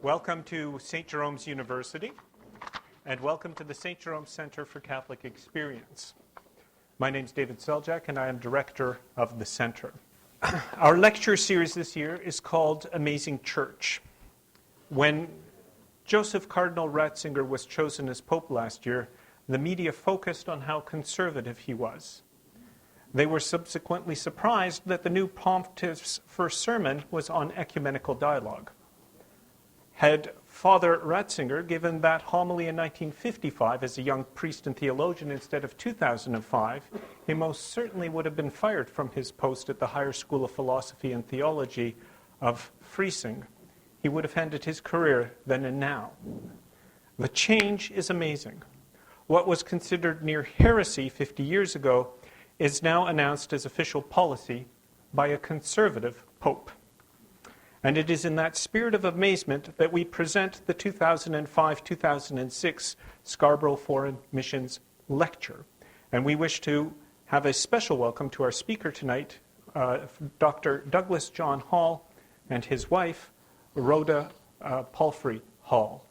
Welcome to St. Jerome's University, and welcome to the St. Jerome Center for Catholic Experience. My name is David Seljak, and I am director of the center. Our lecture series this year is called Amazing Church. When Joseph Cardinal Ratzinger was chosen as Pope last year, the media focused on how conservative he was. They were subsequently surprised that the new pontiff's first sermon was on ecumenical dialogue. Had Father Ratzinger given that homily in 1955 as a young priest and theologian instead of 2005, he most certainly would have been fired from his post at the Higher School of Philosophy and Theology of Freising. He would have ended his career then and now. The change is amazing. What was considered near heresy 50 years ago is now announced as official policy by a conservative pope. And it is in that spirit of amazement that we present the 2005-2006 Scarborough Foreign Missions Lecture. And we wish to have a special welcome to our speaker tonight, Dr. Douglas John Hall and his wife, Rhoda Palfrey Hall.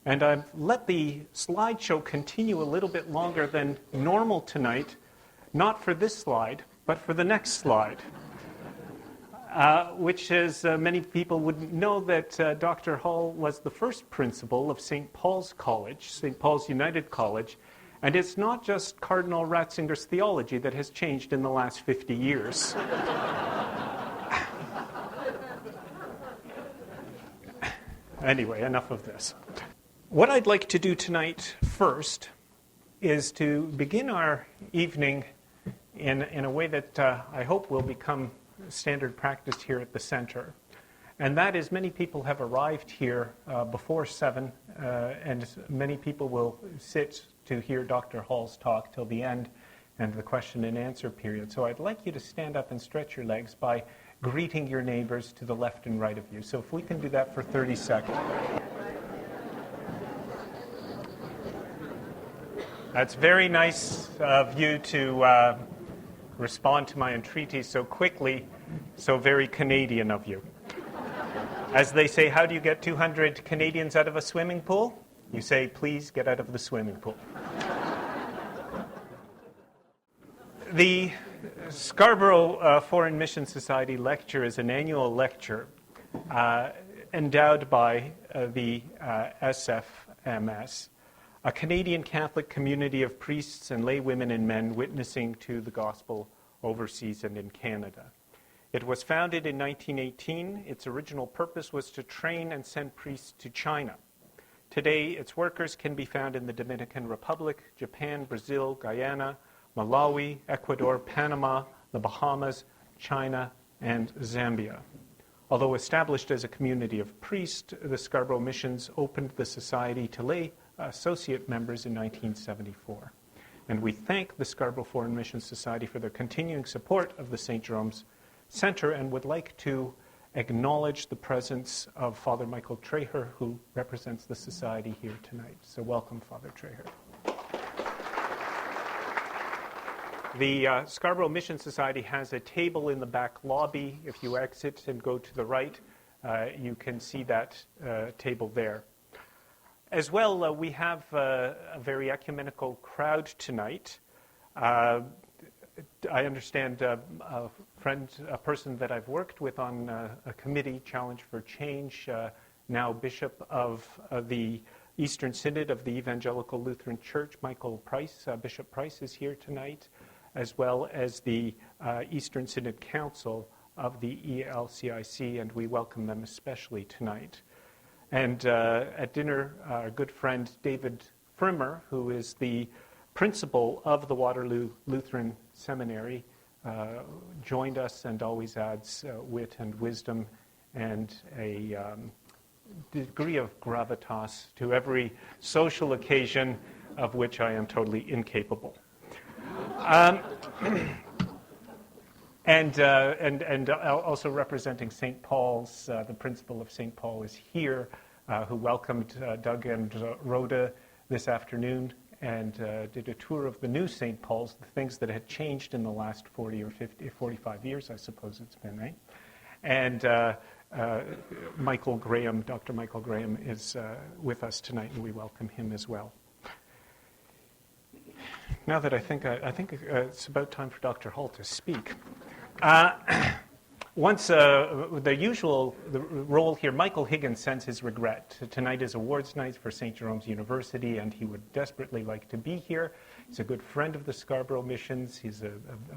And I've let the slideshow continue a little bit longer than normal tonight, not for this slide, but for the next slide. Which is, many people would know that Dr. Hall was the first principal of St. Paul's College, St. Paul's United College, and it's not just Cardinal Ratzinger's theology that has changed in the last 50 years. Anyway, enough of this. What I'd like to do tonight first is to begin our evening in a way that I hope will become standard practice here at the center. And that is, many people have arrived here before 7, and many people will sit to hear Dr. Hall's talk till the end and the question and answer period. So I'd like you to stand up and stretch your legs by greeting your neighbors to the left and right of you. So if we can do that for 30 seconds. That's very nice of you to respond to my entreaties so quickly, so very Canadian of you. As they say, how do you get 200 Canadians out of a swimming pool? You say, please get out of the swimming pool. The Scarborough Foreign Mission Society lecture is an annual lecture endowed by the SFMS, a Canadian Catholic community of priests and lay women and men witnessing to the gospel overseas and in Canada. It was founded in 1918. Its original purpose was to train and send priests to China. Today, its workers can be found in the Dominican Republic, Japan, Brazil, Guyana, Malawi, Ecuador, Panama, the Bahamas, China, and Zambia. Although established as a community of priests, the Scarborough Missions opened the society to lay associate members in 1974. And we thank the Scarborough Foreign Mission Society for their continuing support of the St. Jerome's Center, and would like to acknowledge the presence of Father Michael Treher, who represents the Society here tonight. So welcome, Father Treher. The Scarborough Mission Society has a table in the back lobby. If you exit and go to the right, you can see that table there. As well, we have a very ecumenical crowd tonight. I understand a person that I've worked with on a committee, Challenge for Change, now Bishop of the Eastern Synod of the Evangelical Lutheran Church, Michael Price. Bishop Price is here tonight, as well as the Eastern Synod Council of the ELCIC, and we welcome them especially tonight. And at dinner, our good friend David Frimmer, who is the principal of the Waterloo Lutheran Seminary, joined us and always adds wit and wisdom and a degree of gravitas to every social occasion of which I am totally incapable. And also representing St. Paul's, the principal of St. Paul is here, who welcomed Doug and Rhoda this afternoon and did a tour of the new St. Paul's, the things that had changed in the last 40 or 50, 45 years, I suppose it's been, right? And Michael Graham, Dr. Michael Graham, is with us tonight, and we welcome him as well. Now that I think it's about time for Dr. Hall to speak. The role here, Michael Higgins sends his regret. Tonight is awards night for St. Jerome's University, and he would desperately like to be here. He's a good friend of the Scarborough Missions. He's a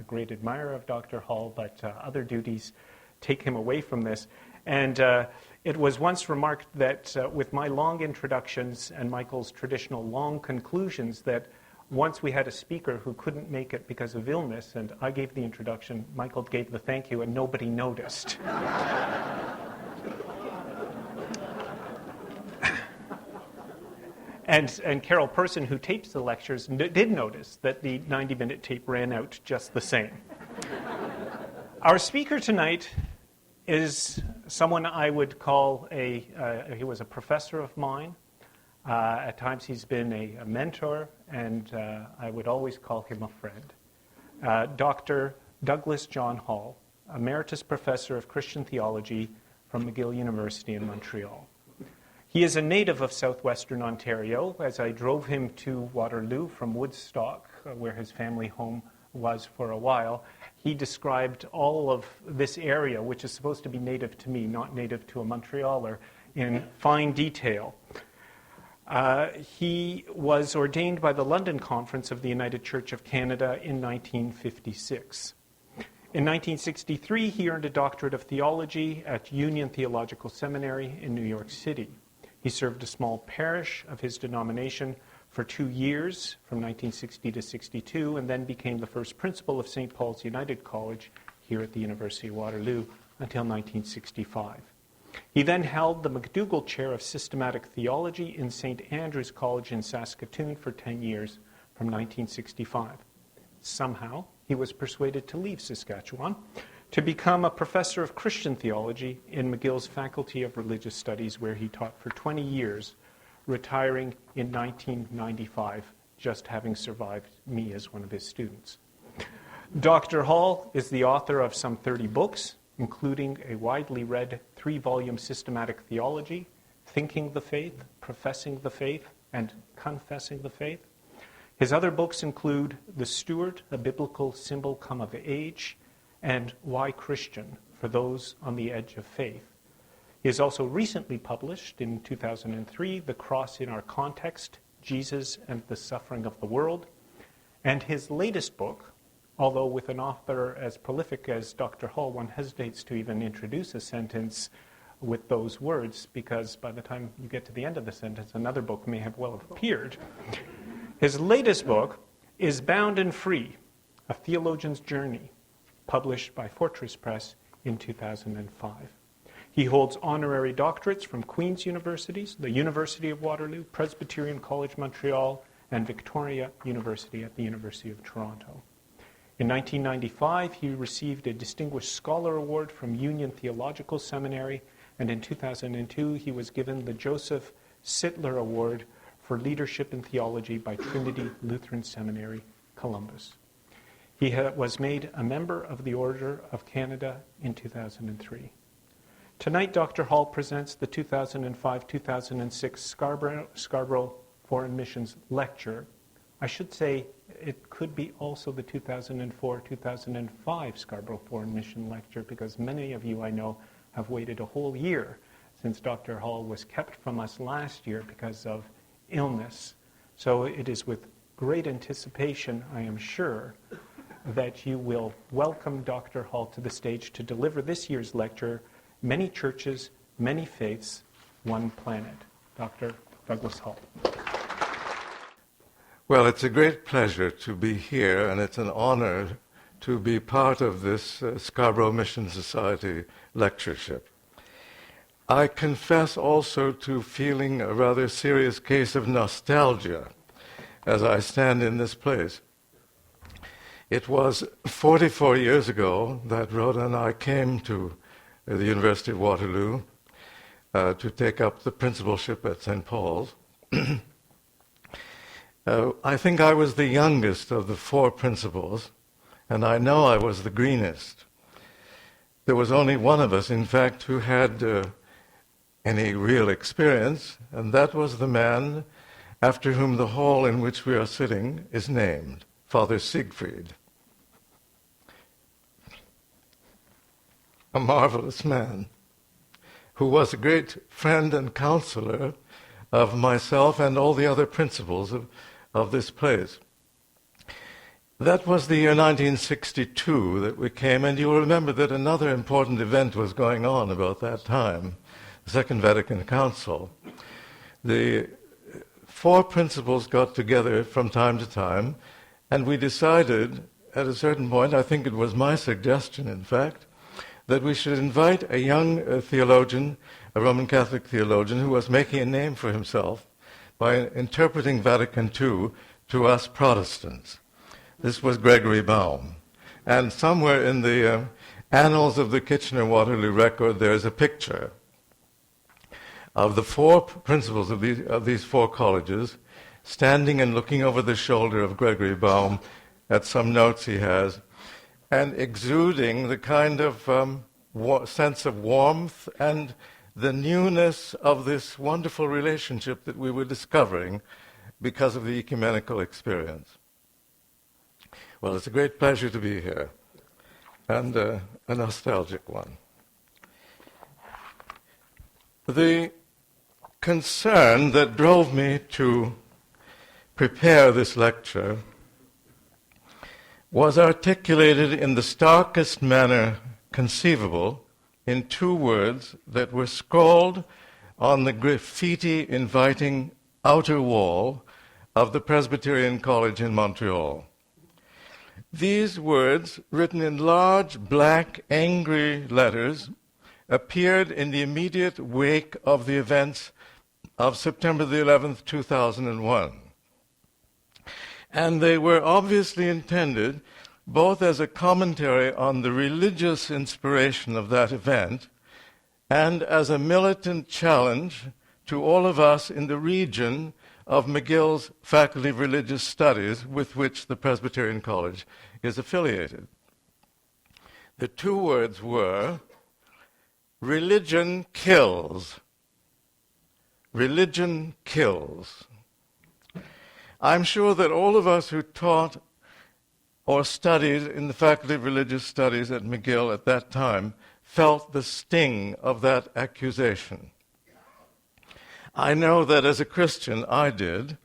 great admirer of Dr. Hall, but other duties take him away from this. And it was once remarked that with my long introductions and Michael's traditional long conclusions, that once we had a speaker who couldn't make it because of illness, and I gave the introduction, Michael gave the thank you, and nobody noticed. And Carol Person, who tapes the lectures, did notice that the 90-minute tape ran out just the same. Our speaker tonight is someone I would call he was a professor of mine. At times he's been a mentor, and I would always call him a friend. Dr. Douglas John Hall, Emeritus Professor of Christian Theology from McGill University in Montreal. He is a native of southwestern Ontario. As I drove him to Waterloo from Woodstock, where his family home was for a while, he described all of this area, which is supposed to be native to me, not native to a Montrealer, in fine detail. He was ordained by the London Conference of the United Church of Canada in 1956. In 1963, he earned a doctorate of theology at Union Theological Seminary in New York City. He served a small parish of his denomination for 2 years, from 1960 to 62, and then became the first principal of St. Paul's United College here at the University of Waterloo until 1965. He then held the McDougall Chair of Systematic Theology in St. Andrew's College in Saskatoon for 10 years, from 1965. Somehow, he was persuaded to leave Saskatchewan to become a professor of Christian theology in McGill's Faculty of Religious Studies, where he taught for 20 years, retiring in 1995, just having survived me as one of his students. Dr. Hall is the author of some 30 books, including a widely read 3-volume systematic theology, Thinking the Faith, Professing the Faith, and Confessing the Faith. His other books include The Steward, A Biblical Symbol Come of Age, and Why Christian, for those on the edge of faith. He has also recently published, in 2003, The Cross in Our Context, Jesus and the Suffering of the World, and his latest book, although with an author as prolific as Dr. Hall, one hesitates to even introduce a sentence with those words, because by the time you get to the end of the sentence, another book may have well appeared. His latest book is Bound and Free, A Theologian's Journey, published by Fortress Press in 2005. He holds honorary doctorates from Queen's Universities, the University of Waterloo, Presbyterian College Montreal, and Victoria University at the University of Toronto. In 1995, he received a Distinguished Scholar Award from Union Theological Seminary, and in 2002, he was given the Joseph Sittler Award for Leadership in Theology by Trinity Lutheran Seminary, Columbus. He was made a member of the Order of Canada in 2003. Tonight, Dr. Hall presents the 2005-2006 Scarborough Foreign Missions Lecture. I should say it could be also the 2004-2005 Scarborough Foreign Mission Lecture, because many of you I know have waited a whole year since Dr. Hall was kept from us last year because of illness. So it is with great anticipation, I am sure, that you will welcome Dr. Hall to the stage to deliver this year's lecture, Many Churches, Many Faiths, One Planet. Dr. Douglas Hall. Well, it's a great pleasure to be here, and it's an honor to be part of this Scarborough Mission Society lectureship. I confess also to feeling a rather serious case of nostalgia as I stand in this place. It was 44 years ago that Rhoda and I came to the University of Waterloo to take up the principalship at St. Paul's. I think I was the youngest of the 4 principals, and I know I was the greenest. there was only one of us, in fact, who had any real experience, and that was the man after whom the hall in which we are sitting is named, Father Siegfried. A marvelous man who was a great friend and counselor of myself and all the other principals of this place. That was the year 1962 that we came, and you'll remember that another important event was going on about that time, the Second Vatican Council. The four principals got together from time to time, and we decided at a certain point, I think it was my suggestion, in fact, that we should invite a young theologian, a Roman Catholic theologian, who was making a name for himself by interpreting Vatican II to us Protestants. This was Gregory Baum. And somewhere in the annals of the Kitchener-Waterloo record, there is a picture of the four principals of these four colleges standing and looking over the shoulder of Gregory Baum at some notes he has, and exuding the kind of sense of warmth and the newness of this wonderful relationship that we were discovering because of the ecumenical experience. Well, it's a great pleasure to be here, and a nostalgic one. The concern that drove me to prepare this lecture was articulated in the starkest manner conceivable in two words that were scrawled on the graffiti inviting outer wall of the Presbyterian College in Montreal. These words, written in large, black, angry letters, appeared in the immediate wake of the events of September the 11th, 2001. And they were obviously intended both as a commentary on the religious inspiration of that event and as a militant challenge to all of us in the region of McGill's Faculty of Religious Studies, with which the Presbyterian College is affiliated. The two words were, religion kills. Religion kills. I'm sure that all of us who taught or studied in the Faculty of Religious Studies at McGill at that time felt the sting of that accusation. I know that as a Christian I did,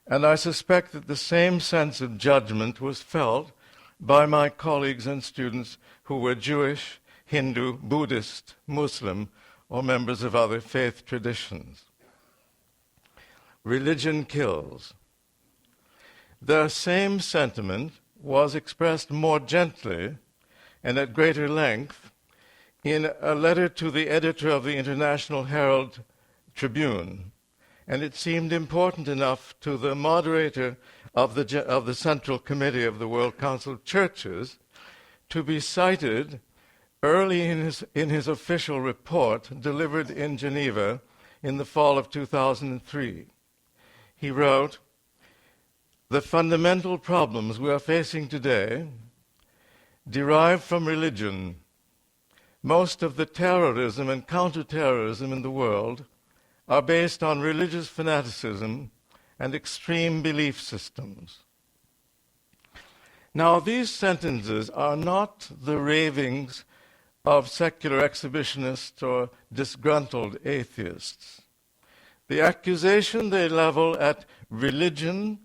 and I suspect that the same sense of judgment was felt by my colleagues and students who were Jewish, Hindu, Buddhist, Muslim, or members of other faith traditions. Religion kills. The same sentiment was expressed more gently and at greater length in a letter to the editor of the International Herald Tribune, and it seemed important enough to the moderator of the Central Committee of the World Council of Churches to be cited early in his official report delivered in Geneva in the fall of 2003. He wrote, "The fundamental problems we are facing today derive from religion. Most of the terrorism and counterterrorism in the world are based on religious fanaticism and extreme belief systems." Now, these sentences are not the ravings of secular exhibitionists or disgruntled atheists. The accusation they level at religion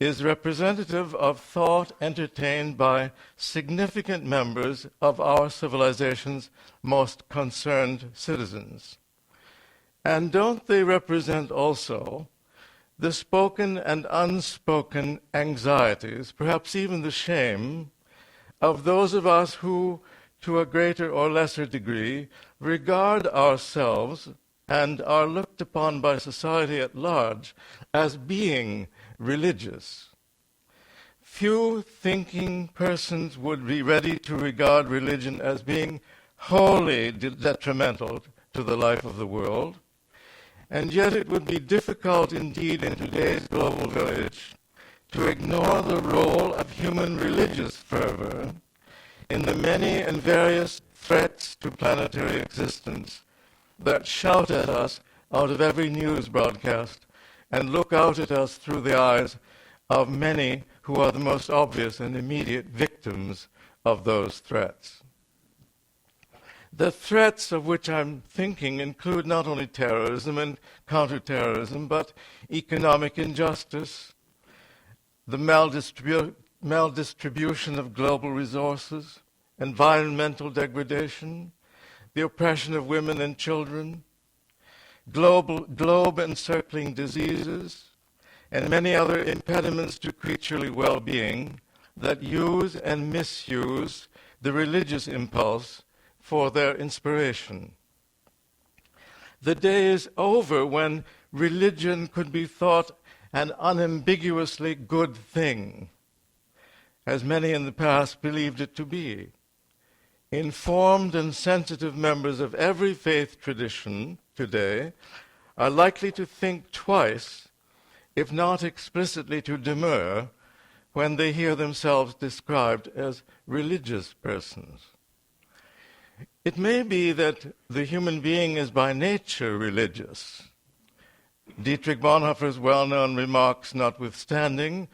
is representative of thought entertained by significant members of our civilization's most concerned citizens. And don't they represent also the spoken and unspoken anxieties, perhaps even the shame, of those of us who, to a greater or lesser degree, regard ourselves and are looked upon by society at large as being religious? Few thinking persons would be ready to regard religion as being wholly detrimental to the life of the world. And yet it would be difficult indeed in today's global village to ignore the role of human religious fervor in the many and various threats to planetary existence that shout at us out of every news broadcast and look out at us through the eyes of many who are the most obvious and immediate victims of those threats. The threats of which I'm thinking include not only terrorism and counterterrorism, but economic injustice, the maldistribution of global resources, environmental degradation, the oppression of women and children, globe-encircling diseases, and many other impediments to creaturely well-being that use and misuse the religious impulse for their inspiration. The day is over when religion could be thought an unambiguously good thing, as many in the past believed it to be. Informed and sensitive members of every faith tradition today are likely to think twice, if not explicitly to demur, when they hear themselves described as religious persons. It may be that the human being is by nature religious. Dietrich Bonhoeffer's well-known remarks notwithstanding,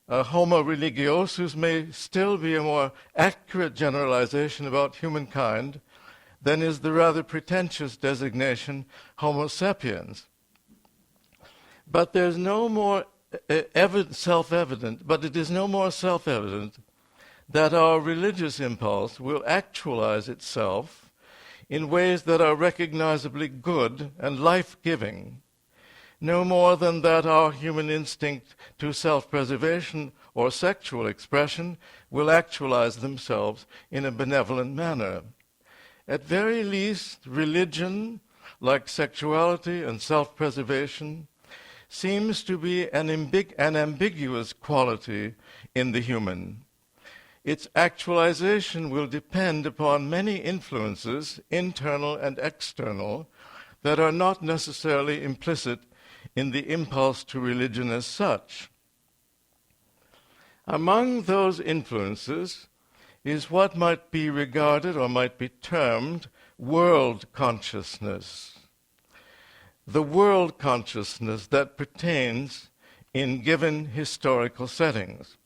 homo religiosus may still be a more accurate generalization about humankind than is the rather pretentious designation homo sapiens. But there's no more self-evident, but it is no more self-evident that our religious impulse will actualize itself in ways that are recognizably good and life-giving, no more than that our human instinct to self-preservation or sexual expression will actualize themselves in a benevolent manner. At very least, religion, like sexuality and self-preservation, seems to be an ambiguous quality in the human. Its actualization will depend upon many influences, internal and external, that are not necessarily implicit in the impulse to religion as such. Among those influences is what might be regarded or might be termed world consciousness. The world consciousness that pertains in given historical settings.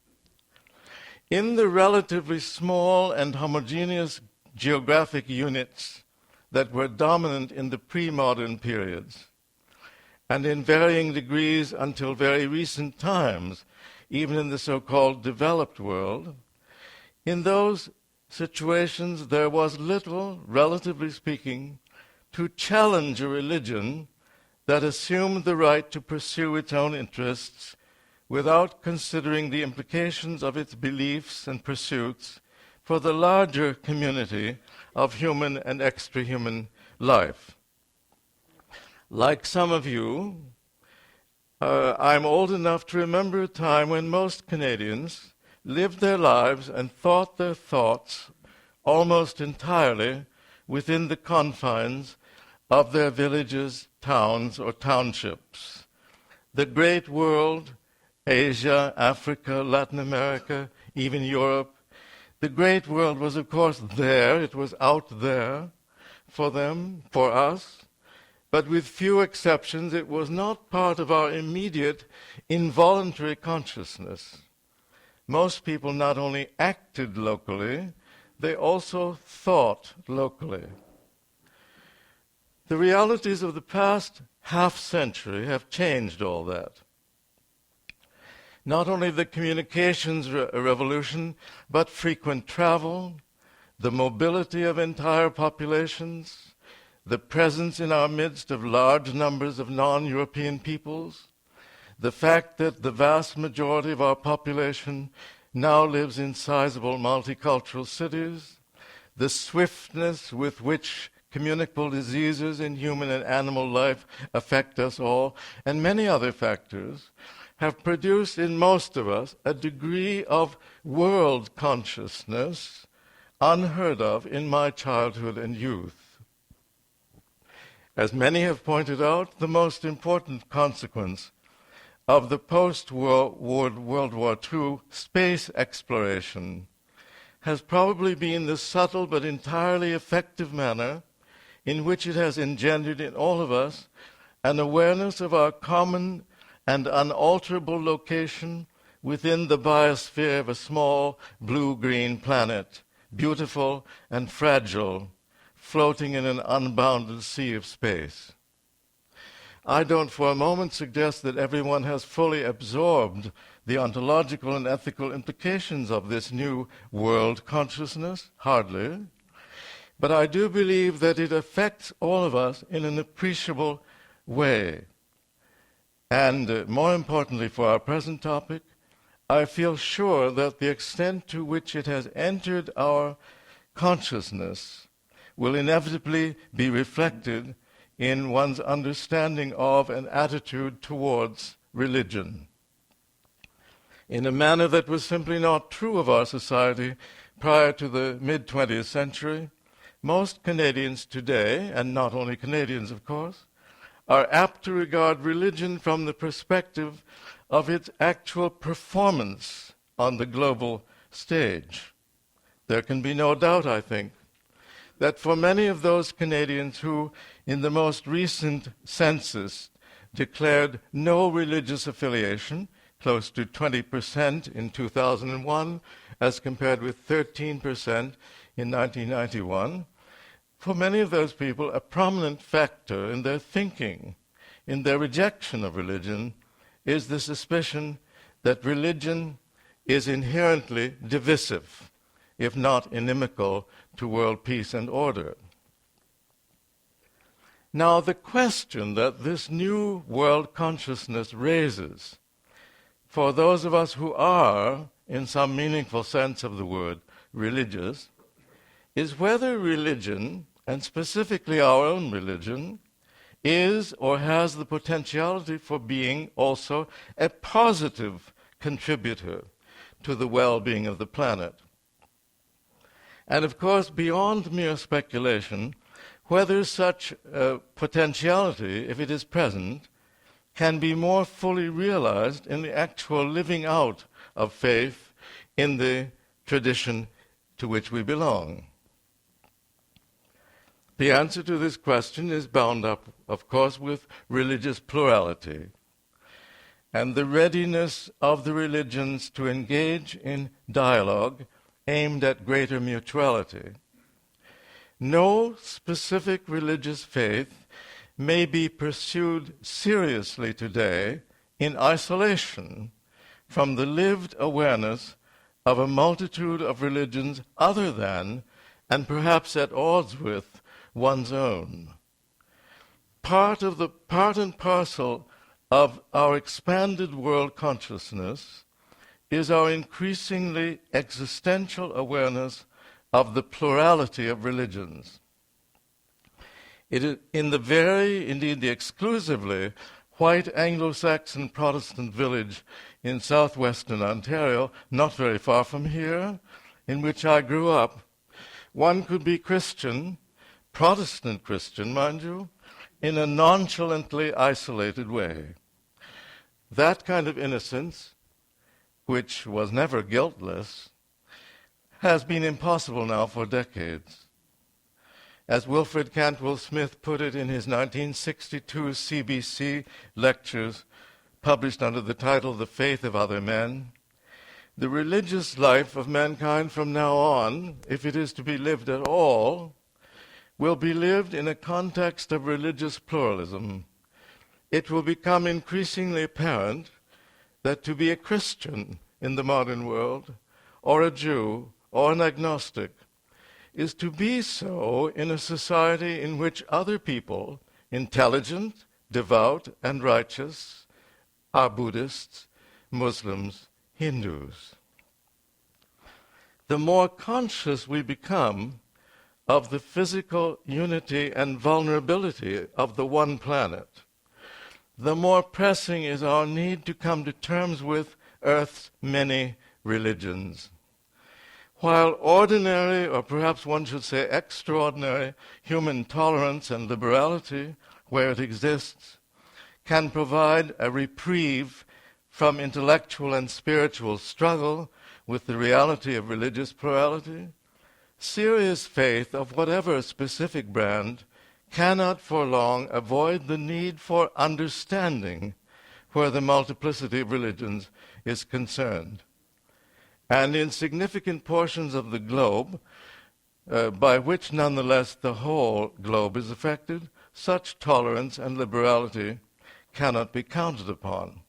In the relatively small and homogeneous geographic units that were dominant in the pre-modern periods, and in varying degrees until very recent times, even in the so-called developed world, in those situations there was little, relatively speaking, to challenge a religion that assumed the right to pursue its own interests without considering the implications of its beliefs and pursuits for the larger community of human and extra-human life. Like some of you, I'm old enough to remember a time when most Canadians lived their lives and thought their thoughts almost entirely within the confines of their villages, towns, or townships. The great world, Asia, Africa, Latin America, even Europe, the great world was, of course, there. It was out there for them, for us. But with few exceptions, it was not part of our immediate involuntary consciousness. Most people not only acted locally, they also thought locally. The realities of the past half-century have changed all that. Not only the communications revolution, but frequent travel, the mobility of entire populations, the presence in our midst of large numbers of non-European peoples, the fact that the vast majority of our population now lives in sizable multicultural cities, the swiftness with which communicable diseases in human and animal life affect us all, and many other factors, have produced in most of us a degree of world consciousness unheard of in my childhood and youth. As many have pointed out, the most important consequence of the post-World War II space exploration has probably been the subtle but entirely effective manner in which it has engendered in all of us an awareness of our common and unalterable location within the biosphere of a small blue-green planet, beautiful and fragile, floating in an unbounded sea of space. I don't for a moment suggest that everyone has fully absorbed the ontological and ethical implications of this new world consciousness, hardly. But I do believe that it affects all of us in an appreciable way. And more importantly for our present topic, I feel sure that the extent to which it has entered our consciousness will inevitably be reflected in one's understanding of and attitude towards religion, in a manner that was simply not true of our society prior to the mid-20th century. Most Canadians today, and not only Canadians of course, are apt to regard religion from the perspective of its actual performance on the global stage. There can be no doubt, I think, that for many of those Canadians who, in the most recent census, declared no religious affiliation, close to 20% in 2001, as compared with 13% in 1991, for many of those people, a prominent factor in their thinking, in their rejection of religion, is the suspicion that religion is inherently divisive, if not inimical to world peace and order. Now, the question that this new world consciousness raises for those of us who are, in some meaningful sense of the word, religious, is whether religion, and specifically our own religion, is or has the potentiality for being also a positive contributor to the well-being of the planet. And of course, beyond mere speculation, whether such potentiality, if it is present, can be more fully realized in the actual living out of faith in the tradition to which we belong. The answer to this question is bound up, of course, with religious plurality and the readiness of the religions to engage in dialogue aimed at greater mutuality. No specific religious faith may be pursued seriously today in isolation from the lived awareness of a multitude of religions other than, and perhaps at odds with, one's own. Part and parcel of our expanded world consciousness is our increasingly existential awareness of the plurality of religions. It is in the very, indeed the exclusively, white Anglo-Saxon Protestant village in southwestern Ontario, not very far from here, in which I grew up, one could be Christian, Protestant Christian, mind you, in a nonchalantly isolated way. That kind of innocence, which was never guiltless, has been impossible now for decades. As Wilfred Cantwell Smith put it in his 1962 CBC lectures, published under the title The Faith of Other Men, the religious life of mankind from now on, if it is to be lived at all, will be lived in a context of religious pluralism. It will become increasingly apparent that to be a Christian in the modern world, or a Jew, or an agnostic, is to be so in a society in which other people, intelligent, devout, and righteous, are Buddhists, Muslims, Hindus. The more conscious we become of the physical unity and vulnerability of the one planet, the more pressing is our need to come to terms with Earth's many religions. While ordinary, or perhaps one should say extraordinary, human tolerance and liberality, where it exists, can provide a reprieve from intellectual and spiritual struggle with the reality of religious plurality, serious faith of whatever specific brand cannot for long avoid the need for understanding where the multiplicity of religions is concerned. And in significant portions of the globe, by which nonetheless the whole globe is affected, such tolerance and liberality cannot be counted upon.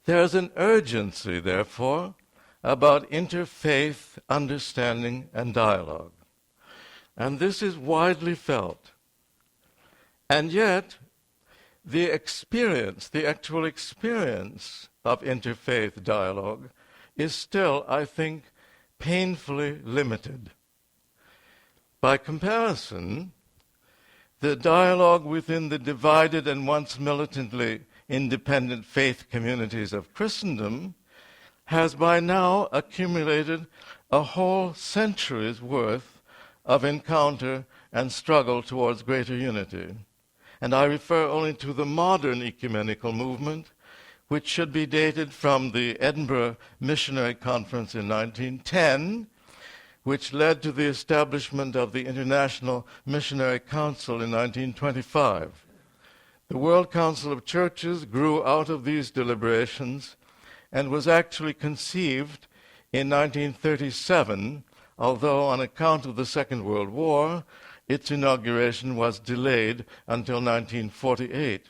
There is an urgency, therefore, about interfaith understanding and dialogue. And this is widely felt. And yet, the actual experience of interfaith dialogue is still, I think, painfully limited. By comparison, the dialogue within the divided and once militantly independent faith communities of Christendom has by now accumulated a whole century's worth of encounter and struggle towards greater unity. And I refer only to the modern ecumenical movement, which should be dated from the Edinburgh Missionary Conference in 1910, which led to the establishment of the International Missionary Council in 1925. The World Council of Churches grew out of these deliberations and was actually conceived in 1937, although on account of the Second World War, its inauguration was delayed until 1948.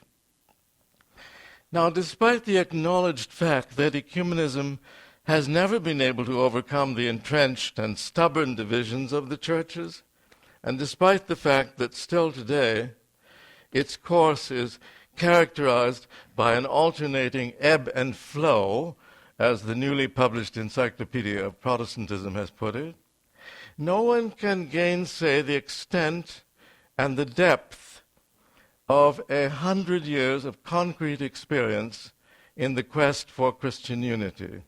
Now, despite the acknowledged fact that ecumenism has never been able to overcome the entrenched and stubborn divisions of the churches, and despite the fact that still today its course is characterized by an alternating ebb and flow, as the newly published Encyclopedia of Protestantism has put it, no one can gainsay the extent and the depth of 100 years of concrete experience in the quest for Christian unity.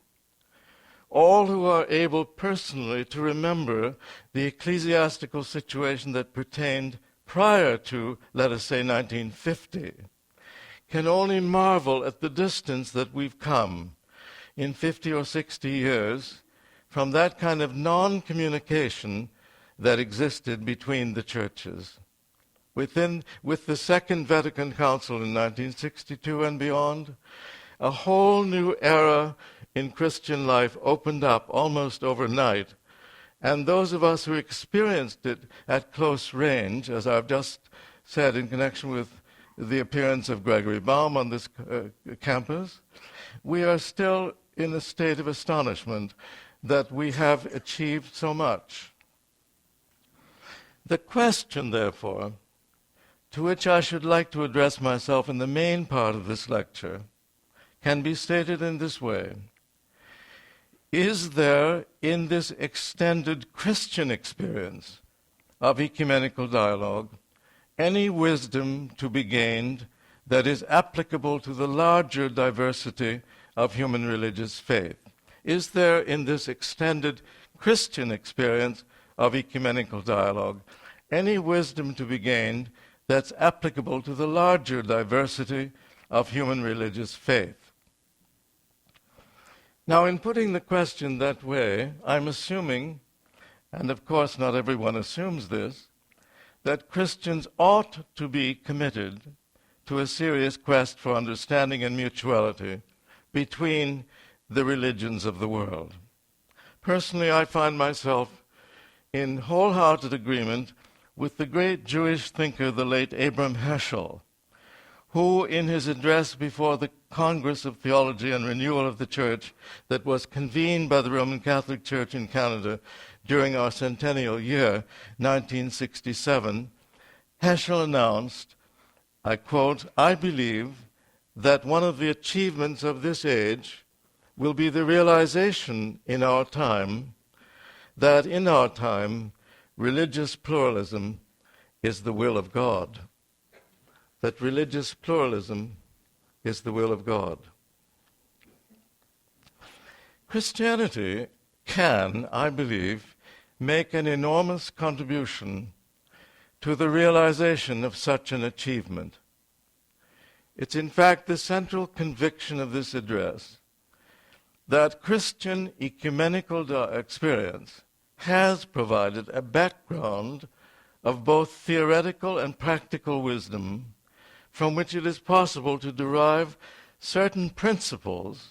All who are able personally to remember the ecclesiastical situation that pertained prior to, let us say, 1950, can only marvel at the distance that we've come in 50 or 60 years from that kind of non-communication that existed between the churches. With the Second Vatican Council in 1962 and beyond, a whole new era in Christian life opened up almost overnight, and those of us who experienced it at close range, as I've just said in connection with the appearance of Gregory Baum on this campus, we are still in a state of astonishment that we have achieved so much. The question, therefore, to which I should like to address myself in the main part of this lecture, can be stated in this way. Is there, in this extended Christian experience of ecumenical dialogue, any wisdom to be gained that is applicable to the larger diversity of human religious faith? Is there, in this extended Christian experience of ecumenical dialogue, any wisdom to be gained that's applicable to the larger diversity of human religious faith? Now, in putting the question that way, I'm assuming, and of course not everyone assumes this, that Christians ought to be committed to a serious quest for understanding and mutuality between the religions of the world. Personally, I find myself in wholehearted agreement with the great Jewish thinker, the late Abraham Heschel, who, in his address before the Congress of Theology and Renewal of the Church that was convened by the Roman Catholic Church in Canada during our centennial year, 1967, Heschel announced, I quote, "I believe that one of the achievements of this age will be the realization in our time that in our time religious pluralism is the will of God." That religious pluralism is the will of God. Christianity can, I believe, make an enormous contribution to the realization of such an achievement. It's in fact the central conviction of this address that Christian ecumenical experience has provided a background of both theoretical and practical wisdom from which it is possible to derive certain principles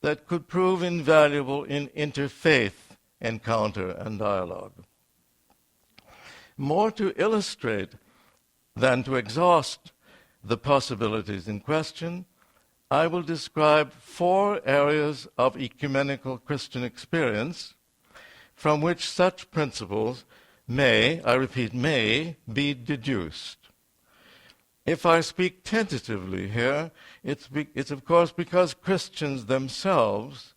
that could prove invaluable in interfaith encounter and dialogue. More to illustrate than to exhaust the possibilities in question, I will describe 4 areas of ecumenical Christian experience from which such principles may, I repeat, may be deduced. If I speak tentatively here, it's of course because Christians themselves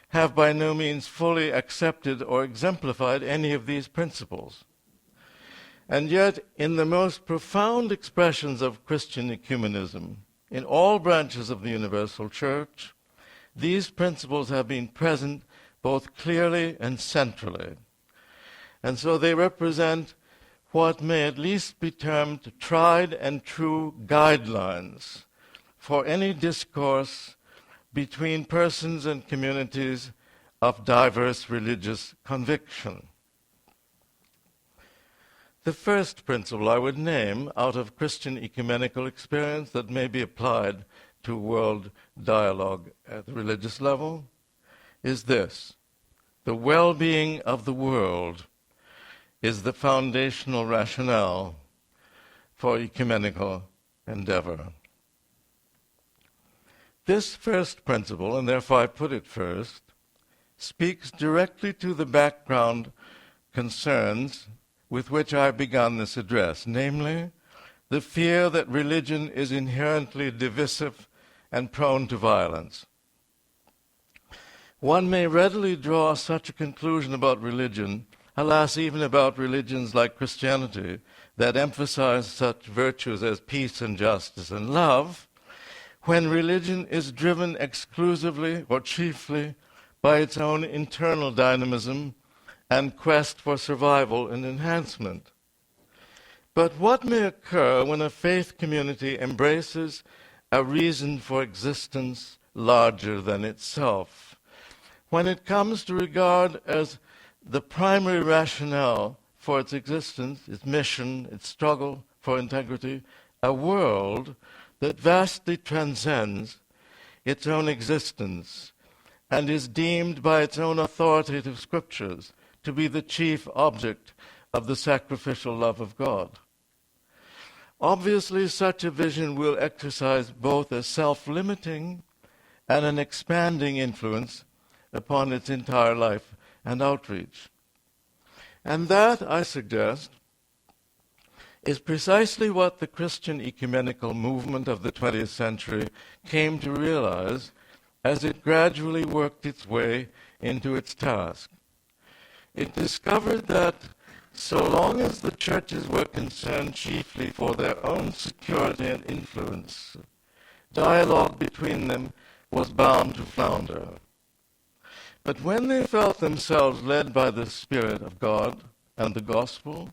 have by no means fully accepted or exemplified any of these principles. And yet, in the most profound expressions of Christian ecumenism, in all branches of the universal church, these principles have been present both clearly and centrally. And so they represent what may at least be termed tried and true guidelines for any discourse between persons and communities of diverse religious conviction. The first principle I would name out of Christian ecumenical experience that may be applied to world dialogue at the religious level is this: the well-being of the world is the foundational rationale for ecumenical endeavor. This first principle, and therefore I put it first, speaks directly to the background concerns with which I began this address, namely, the fear that religion is inherently divisive and prone to violence. One may readily draw such a conclusion about religion, alas, even about religions like Christianity, that emphasize such virtues as peace and justice and love, when religion is driven exclusively or chiefly by its own internal dynamism and quest for survival and enhancement. But what may occur when a faith community embraces a reason for existence larger than itself? When it comes to regard as the primary rationale for its existence, its mission, its struggle for integrity, a world that vastly transcends its own existence and is deemed by its own authoritative scriptures to be the chief object of the sacrificial love of God. Obviously, such a vision will exercise both a self-limiting and an expanding influence upon its entire life and outreach. And that, I suggest, is precisely what the Christian ecumenical movement of the 20th century came to realize as it gradually worked its way into its task. It discovered that so long as the churches were concerned chiefly for their own security and influence, dialogue between them was bound to flounder. But when they felt themselves led by the Spirit of God and the gospel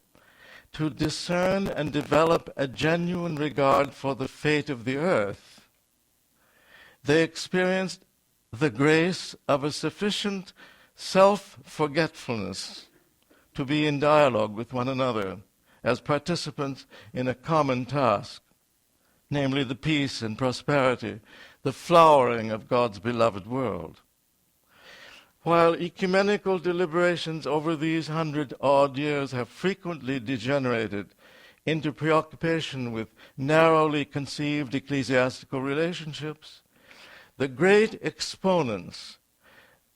to discern and develop a genuine regard for the fate of the earth, they experienced the grace of a sufficient self-forgetfulness to be in dialogue with one another as participants in a common task, namely the peace and prosperity, the flowering of God's beloved world. While ecumenical deliberations over these 100-odd years have frequently degenerated into preoccupation with narrowly conceived ecclesiastical relationships, the great exponents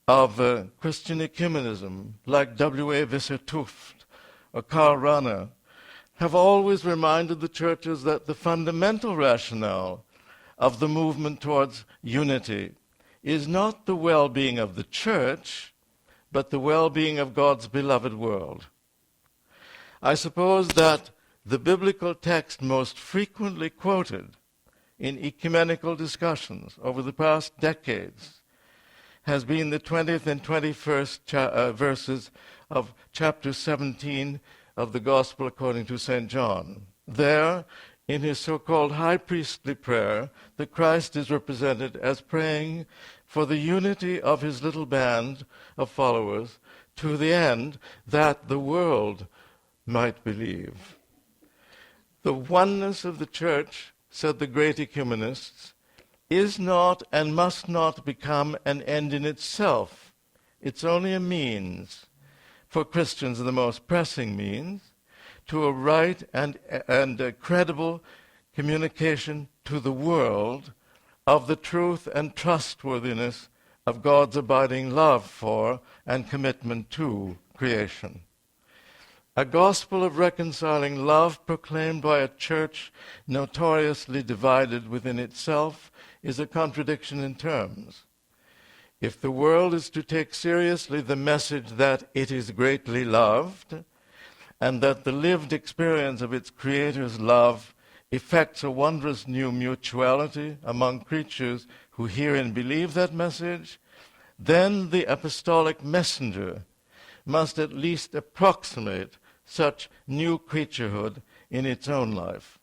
of Christian ecumenism, like W.A. Visser-Tuft or Karl Rahner, have always reminded the churches that the fundamental rationale of the movement towards unity is not the well-being of the church, but the well-being of God's beloved world. I suppose that the biblical text most frequently quoted in ecumenical discussions over the past decades has been the 20th and 21st verses of chapter 17 of the Gospel according to St. John. There, in his so-called high priestly prayer, the Christ is represented as praying for the unity of his little band of followers to the end that the world might believe. The oneness of the church, said the great ecumenists, is not and must not become an end in itself. It's only a means, for Christians the most pressing means, to a right and a credible communication to the world of the truth and trustworthiness of God's abiding love for and commitment to creation. A gospel of reconciling love proclaimed by a church notoriously divided within itself is a contradiction in terms. If the world is to take seriously the message that it is greatly loved, and that the lived experience of its Creator's love effects a wondrous new mutuality among creatures who hear and believe that message, then the apostolic messenger must at least approximate such new creaturehood in its own life.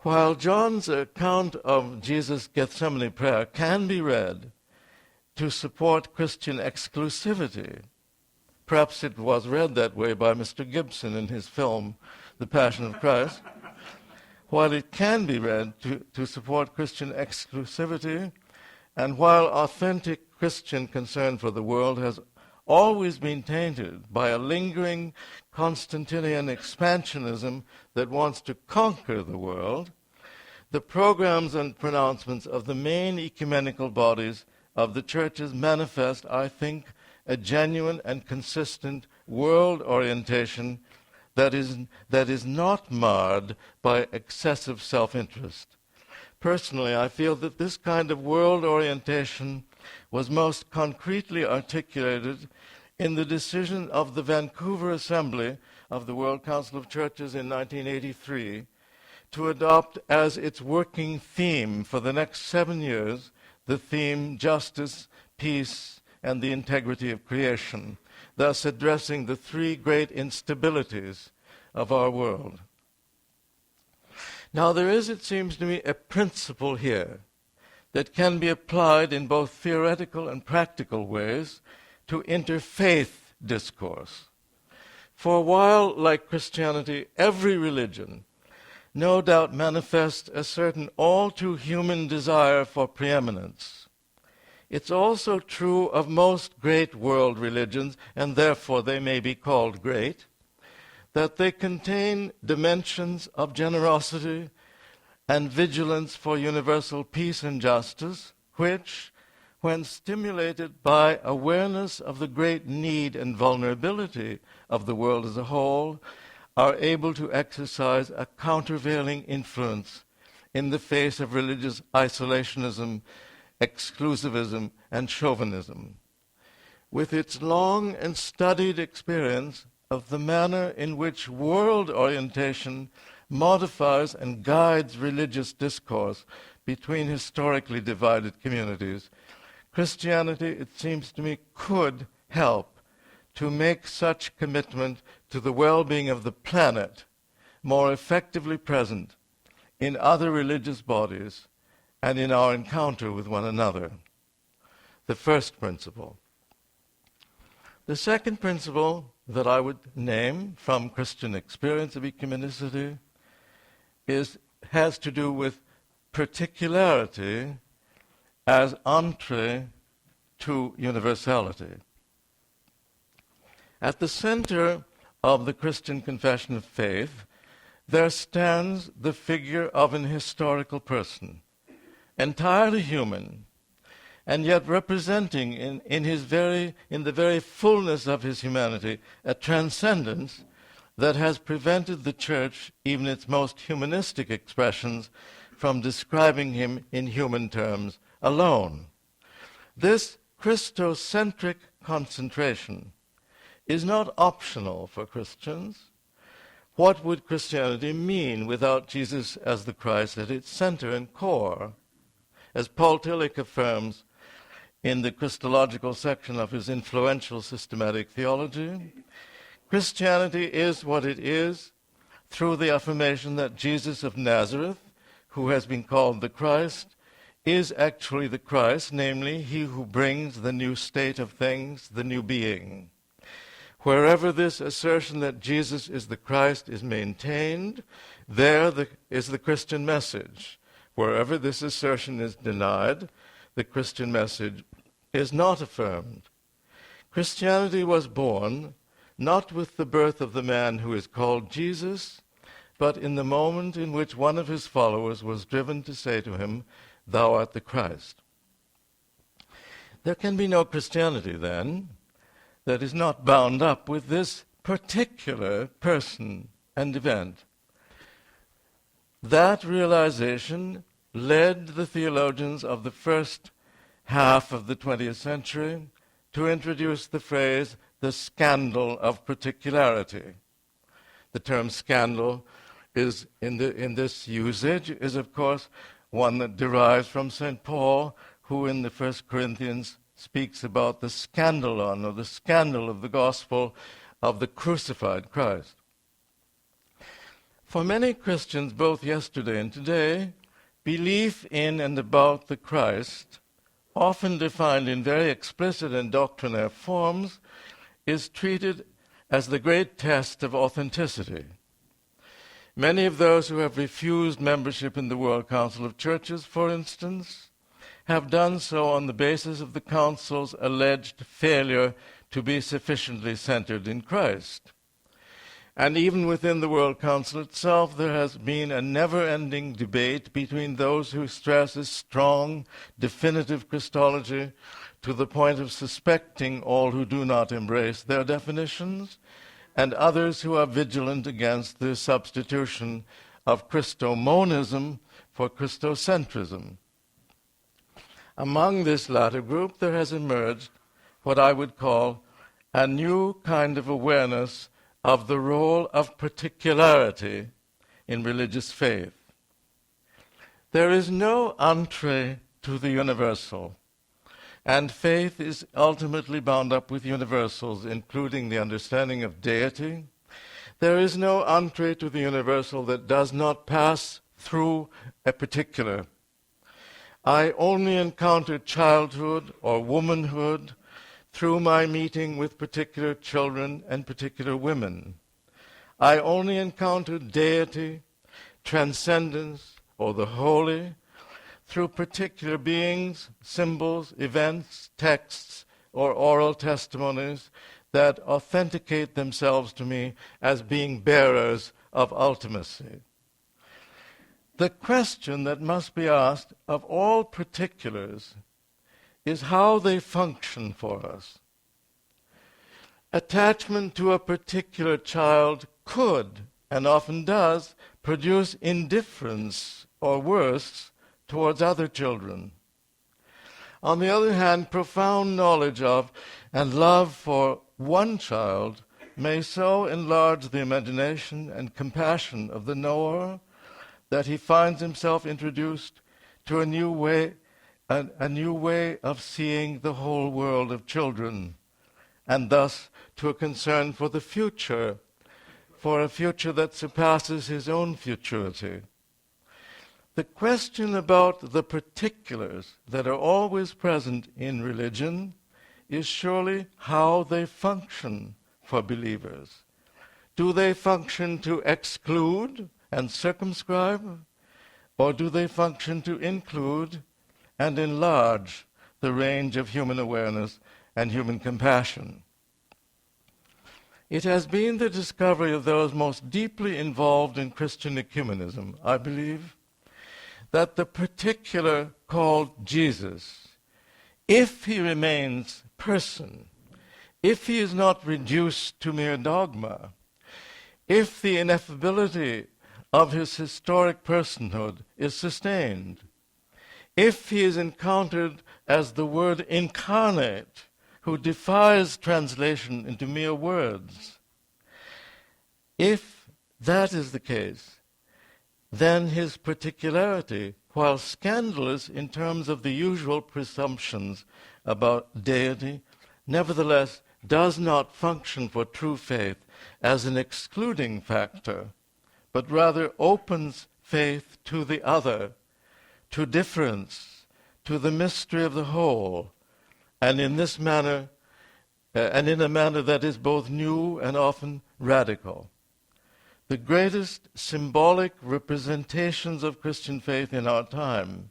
While John's account of Jesus' Gethsemane prayer can be read to support Christian exclusivity, perhaps it was read that way by Mr. Gibson in his film, The Passion of Christ, while it can be read to support Christian exclusivity, and while authentic Christian concern for the world has always been tainted by a lingering Constantinian expansionism that wants to conquer the world, the programs and pronouncements of the main ecumenical bodies of the churches manifest, I think, a genuine and consistent world orientation that is not marred by excessive self-interest. Personally, I feel that this kind of world orientation was most concretely articulated in the decision of the Vancouver Assembly of the World Council of Churches in 1983 to adopt as its working theme for the next 7 years the theme justice, peace, and the integrity of creation, thus addressing the three great instabilities of our world. Now there is, it seems to me, a principle here that can be applied in both theoretical and practical ways to interfaith discourse. For while, like Christianity, every religion no doubt manifests a certain all too human desire for preeminence, it's also true of most great world religions, and therefore they may be called great, that they contain dimensions of generosity and vigilance for universal peace and justice, which, when stimulated by awareness of the great need and vulnerability of the world as a whole, are able to exercise a countervailing influence in the face of religious isolationism, exclusivism, and chauvinism. With its long and studied experience of the manner in which world orientation modifies and guides religious discourse between historically divided communities, Christianity, it seems to me, could help to make such commitment to the well-being of the planet more effectively present in other religious bodies and in our encounter with one another. The first principle. The second principle that I would name from Christian experience of ecumenicity has to do with particularity as entree to universality. At the center of the Christian confession of faith, there stands the figure of an historical person, entirely human, and yet representing in the very fullness of his humanity a transcendence that has prevented the Church, even its most humanistic expressions, from describing him in human terms alone. This Christocentric concentration is not optional for Christians. What would Christianity mean without Jesus as the Christ at its center and core? As Paul Tillich affirms in the Christological section of his influential systematic theology, Christianity is what it is through the affirmation that Jesus of Nazareth, who has been called the Christ, is actually the Christ, namely, he who brings the new state of things, the new being. Wherever this assertion that Jesus is the Christ is maintained, there is the Christian message. Wherever this assertion is denied, the Christian message is not affirmed. Christianity was born not with the birth of the man who is called Jesus, but in the moment in which one of his followers was driven to say to him, "Thou art the Christ." There can be no Christianity, then, that is not bound up with this particular person and event. That realization led the theologians of the first half of the 20th century to introduce the phrase, the scandal of particularity. The term scandal is in this usage is, of course, one that derives from St. Paul, who in the 1 Corinthians speaks about the scandalon, or the scandal of the gospel of the crucified Christ. For many Christians, both yesterday and today, belief in and about the Christ, often defined in very explicit and doctrinaire forms, is treated as the great test of authenticity. Many of those who have refused membership in the World Council of Churches, for instance, have done so on the basis of the Council's alleged failure to be sufficiently centered in Christ. And even within the World Council itself, there has been a never-ending debate between those who stress a strong, definitive Christology to the point of suspecting all who do not embrace their definitions, and others who are vigilant against the substitution of Christomonism for Christocentrism. Among this latter group, there has emerged what I would call a new kind of awareness of the role of particularity in religious faith. There is no entree to the universal, and faith is ultimately bound up with universals, including the understanding of deity. There is no entree to the universal that does not pass through a particular. I only encounter childhood or womanhood through my meeting with particular children and particular women. I only encounter deity, transcendence, or the holy through particular beings, symbols, events, texts, or oral testimonies that authenticate themselves to me as being bearers of ultimacy. The question that must be asked of all particulars is how they function for us. Attachment to a particular child could, and often does, produce indifference, or worse, towards other children. On the other hand, profound knowledge of and love for one child may so enlarge the imagination and compassion of the knower that he finds himself introduced to a new way of seeing the whole world of children, and thus to a concern for the future, for a future that surpasses his own futurity. The question about the particulars that are always present in religion is surely how they function for believers. Do they function to exclude and circumscribe, or do they function to include and enlarge the range of human awareness and human compassion? It has been the discovery of those most deeply involved in Christian ecumenism, I believe, that the particular called Jesus, if he remains person, if he is not reduced to mere dogma, if the ineffability of his historic personhood is sustained, if he is encountered as the Word incarnate who defies translation into mere words, if that is the case, then his particularity, while scandalous in terms of the usual presumptions about deity, nevertheless does not function for true faith as an excluding factor, but rather opens faith to the other, to difference, to the mystery of the whole, and in this manner, and in a manner that is both new and often radical. The greatest symbolic representations of Christian faith in our time,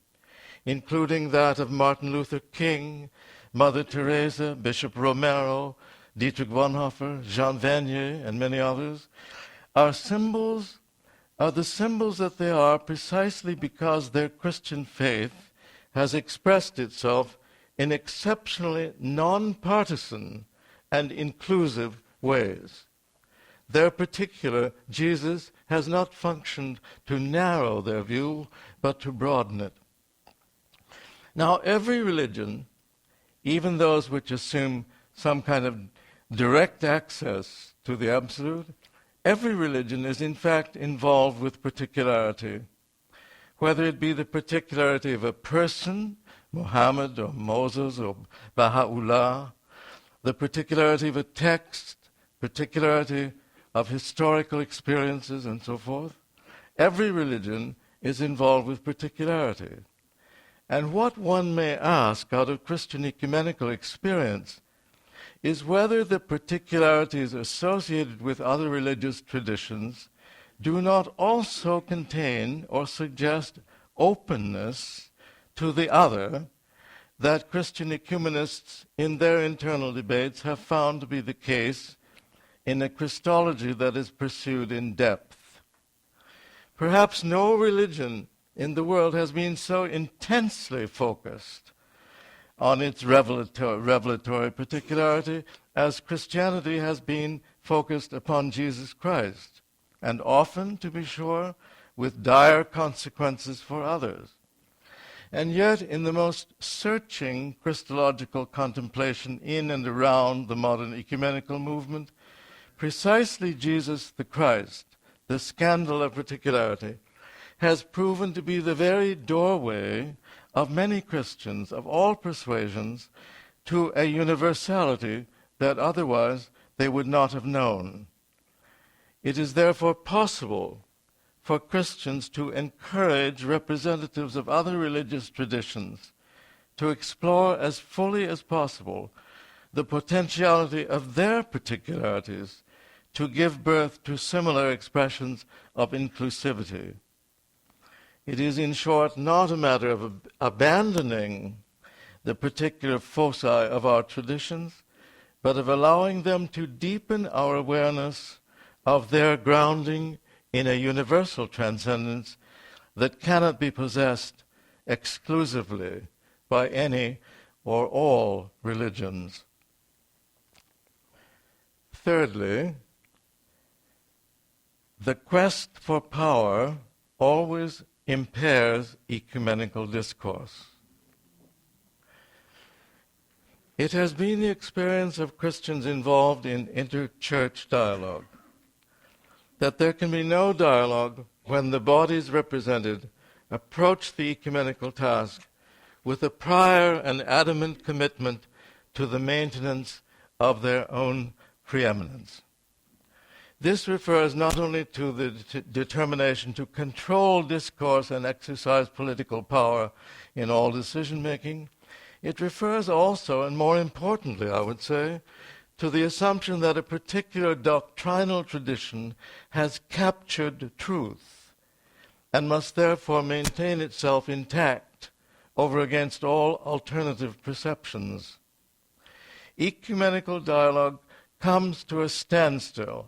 including that of Martin Luther King, Mother Teresa, Bishop Romero, Dietrich Bonhoeffer, Jean Vanier, and many others, are the symbols that they are precisely because their Christian faith has expressed itself in exceptionally non-partisan and inclusive ways. Their particular Jesus has not functioned to narrow their view, but to broaden it. Now, every religion, even those which assume some kind of direct access to the absolute, every religion is in fact involved with particularity, whether it be the particularity of a person, Muhammad or Moses or Baha'u'llah, the particularity of a text, particularity of historical experiences and so forth. Every religion is involved with particularity. And what one may ask out of Christian ecumenical experience is whether the particularities associated with other religious traditions do not also contain or suggest openness to the other that Christian ecumenists in their internal debates have found to be the case in a Christology that is pursued in depth. Perhaps no religion in the world has been so intensely focused on its revelatory particularity as Christianity has been focused upon Jesus Christ, and often, to be sure, with dire consequences for others. And yet, in the most searching Christological contemplation in and around the modern ecumenical movement, precisely Jesus the Christ, the scandal of particularity, has proven to be the very doorway of many Christians of all persuasions to a universality that otherwise they would not have known. It is therefore possible for Christians to encourage representatives of other religious traditions to explore as fully as possible the potentiality of their particularities to give birth to similar expressions of inclusivity. It is, in short, not a matter of abandoning the particular foci of our traditions, but of allowing them to deepen our awareness of their grounding in a universal transcendence that cannot be possessed exclusively by any or all religions. Thirdly, the quest for power always impairs ecumenical discourse. It has been the experience of Christians involved in inter-church dialogue that there can be no dialogue when the bodies represented approach the ecumenical task with a prior and adamant commitment to the maintenance of their own preeminence. This refers not only to the determination to control discourse and exercise political power in all decision-making, it refers also, and more importantly, I would say, to the assumption that a particular doctrinal tradition has captured truth and must therefore maintain itself intact over against all alternative perceptions. Ecumenical dialogue comes to a standstill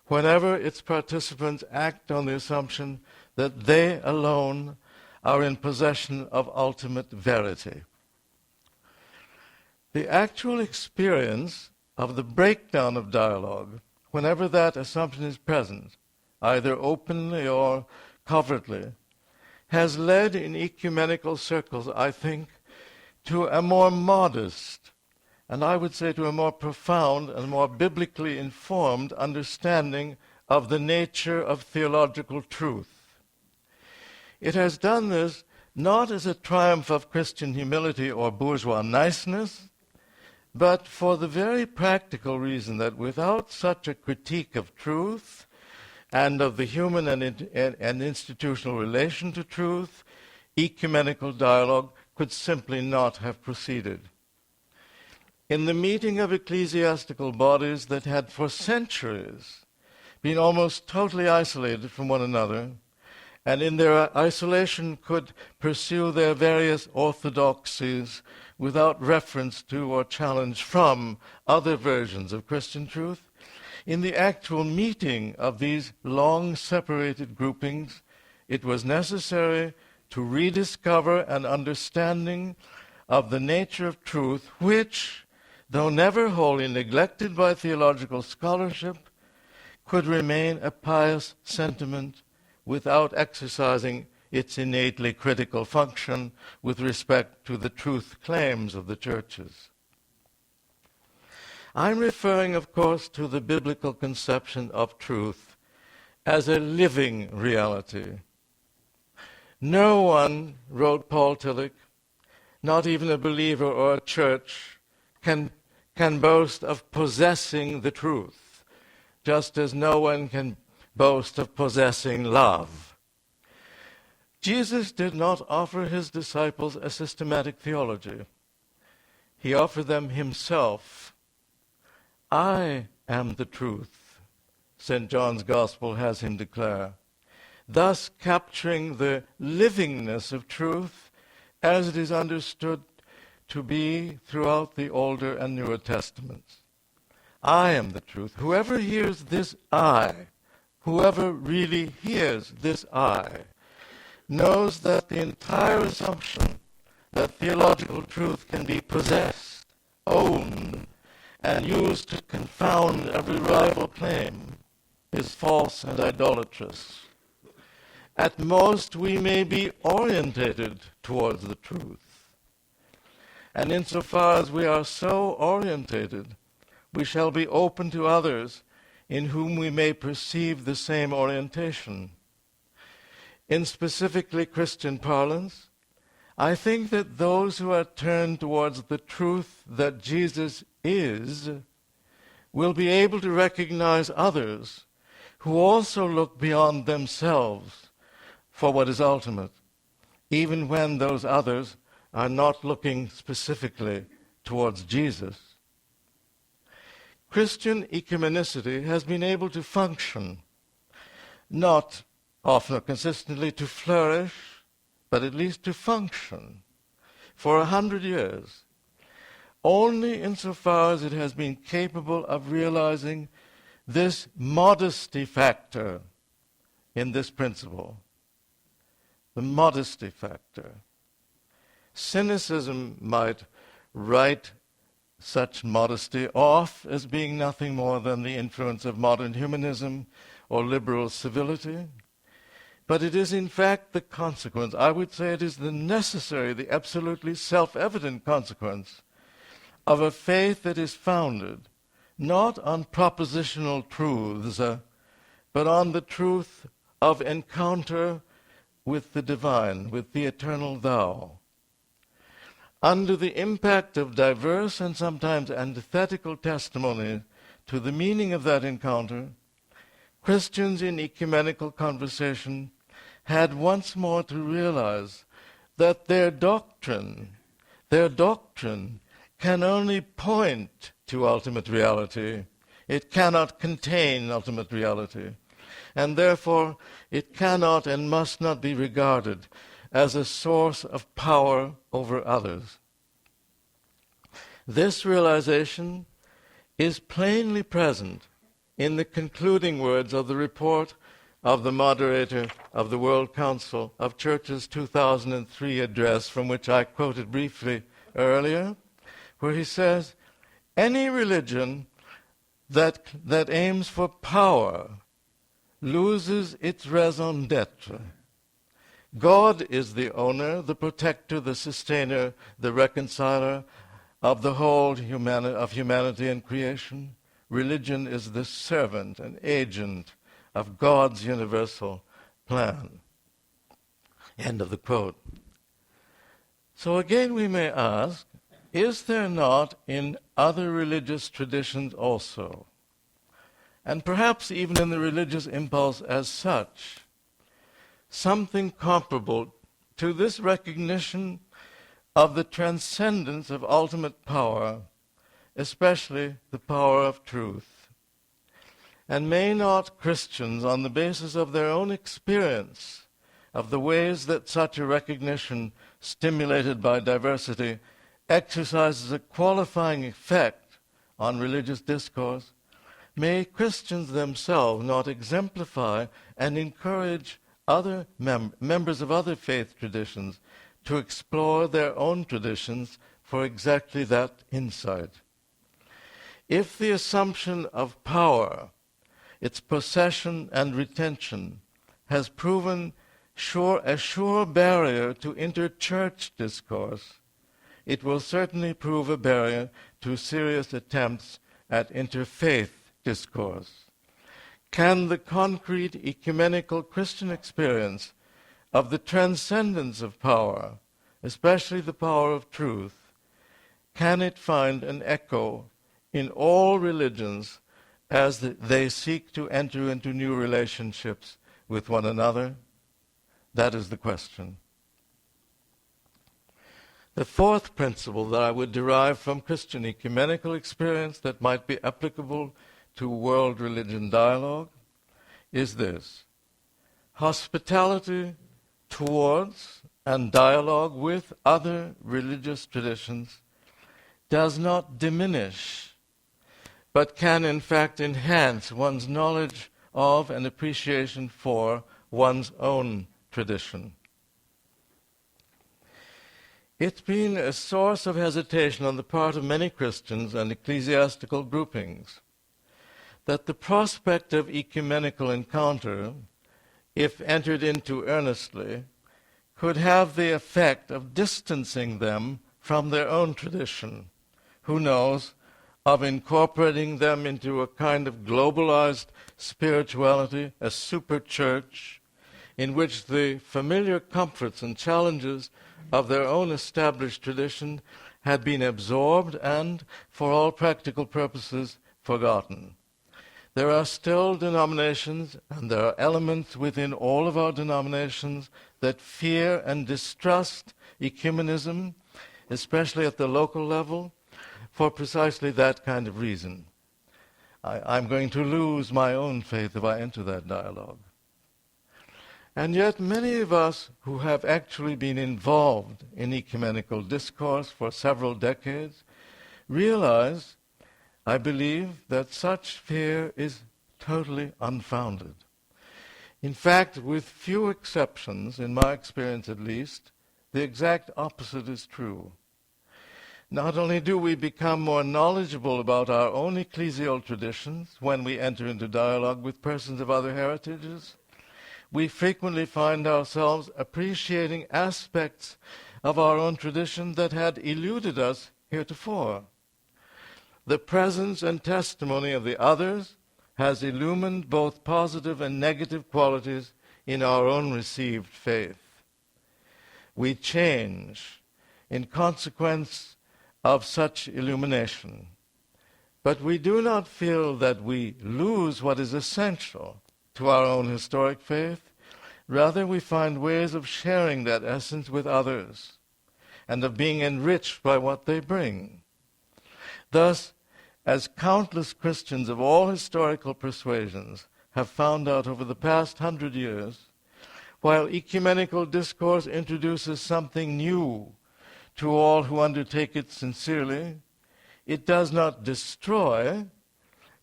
whenever its participants act on the assumption that they alone are in possession of ultimate verity. The actual experience of the breakdown of dialogue, whenever that assumption is present, either openly or covertly, has led in ecumenical circles, I think, to a more modest, and I would say to a more profound and more biblically informed understanding of the nature of theological truth. It has done this not as a triumph of Christian humility or bourgeois niceness, but for the very practical reason that without such a critique of truth and of the human and institutional relation to truth, ecumenical dialogue could simply not have proceeded. In the meeting of ecclesiastical bodies that had for centuries been almost totally isolated from one another, and in their isolation could pursue their various orthodoxies without reference to or challenge from other versions of Christian truth, in the actual meeting of these long-separated groupings, it was necessary to rediscover an understanding of the nature of truth which, though never wholly neglected by theological scholarship, could remain a pious sentiment without exercising its innately critical function with respect to the truth claims of the churches. I'm referring, of course, to the biblical conception of truth as a living reality. No one, wrote Paul Tillich, not even a believer or a church, can boast of possessing the truth, just as no one can boast of possessing love. Jesus did not offer his disciples a systematic theology. He offered them himself. I am the truth, St. John's Gospel has him declare, thus capturing the livingness of truth as it is understood to be throughout the Older and Newer Testaments. I am the truth. Whoever hears this I, whoever really hears this I, knows that the entire assumption that theological truth can be possessed, owned, and used to confound every rival claim is false and idolatrous. At most, we may be orientated towards the truth. And insofar as we are so orientated, we shall be open to others in whom we may perceive the same orientation. In specifically Christian parlance, I think that those who are turned towards the truth that Jesus is will be able to recognize others who also look beyond themselves for what is ultimate, even when those others are not looking specifically towards Jesus. Christian ecumenicity has been able to function, not often or consistently to flourish, but at least to function for 100 years, only insofar as it has been capable of realizing this modesty factor in this principle. The modesty factor. Cynicism might write such modesty off as being nothing more than the influence of modern humanism or liberal civility. But it is in fact the consequence, I would say it is the necessary, the absolutely self-evident consequence of a faith that is founded not on propositional truths, but on the truth of encounter with the divine, with the eternal thou. Under the impact of diverse and sometimes antithetical testimony to the meaning of that encounter, Christians in ecumenical conversation had once more to realize that their doctrine can only point to ultimate reality. It cannot contain ultimate reality. And therefore, it cannot and must not be regarded as a source of power over others. This realization is plainly present in the concluding words of the report of the moderator of the World Council of Churches 2003 address, from which I quoted briefly earlier, where he says, any religion that aims for power loses its raison d'etre. God is the owner, the protector, the sustainer, the reconciler of the whole of humanity and creation. Religion is the servant and agent of God's universal plan. End of the quote. So again we may ask, is there not in other religious traditions also, and perhaps even in the religious impulse as such, something comparable to this recognition of the transcendence of ultimate power, especially the power of truth. And may not Christians, on the basis of their own experience of the ways that such a recognition, stimulated by diversity, exercises a qualifying effect on religious discourse, may Christians themselves not exemplify and encourage other members of other faith traditions to explore their own traditions for exactly that insight. If the assumption of power, its possession and retention, has proven a sure barrier to interchurch discourse, it will certainly prove a barrier to serious attempts at interfaith discourse. Can the concrete ecumenical Christian experience of the transcendence of power, especially the power of truth, can it find an echo in all religions as they seek to enter into new relationships with one another? That is the question. The fourth principle that I would derive from Christian ecumenical experience that might be applicable to world religion dialogue is this: hospitality towards and dialogue with other religious traditions does not diminish, but can in fact enhance one's knowledge of and appreciation for one's own tradition. It's been a source of hesitation on the part of many Christians and ecclesiastical groupings that the prospect of ecumenical encounter, if entered into earnestly, could have the effect of distancing them from their own tradition, who knows, of incorporating them into a kind of globalized spirituality, a super church, in which the familiar comforts and challenges of their own established tradition had been absorbed and, for all practical purposes, forgotten. There are still denominations, and there are elements within all of our denominations that fear and distrust ecumenism, especially at the local level, for precisely that kind of reason. I'm going to lose my own faith if I enter that dialogue. And yet many of us who have actually been involved in ecumenical discourse for several decades realize, I believe, that such fear is totally unfounded. In fact, with few exceptions, in my experience at least, the exact opposite is true. Not only do we become more knowledgeable about our own ecclesial traditions when we enter into dialogue with persons of other heritages, we frequently find ourselves appreciating aspects of our own tradition that had eluded us heretofore. The presence and testimony of the others has illumined both positive and negative qualities in our own received faith. We change in consequence of such illumination, but we do not feel that we lose what is essential to our own historic faith. Rather, we find ways of sharing that essence with others and of being enriched by what they bring. Thus, as countless Christians of all historical persuasions have found out over the past 100 years, while ecumenical discourse introduces something new to all who undertake it sincerely, it does not destroy,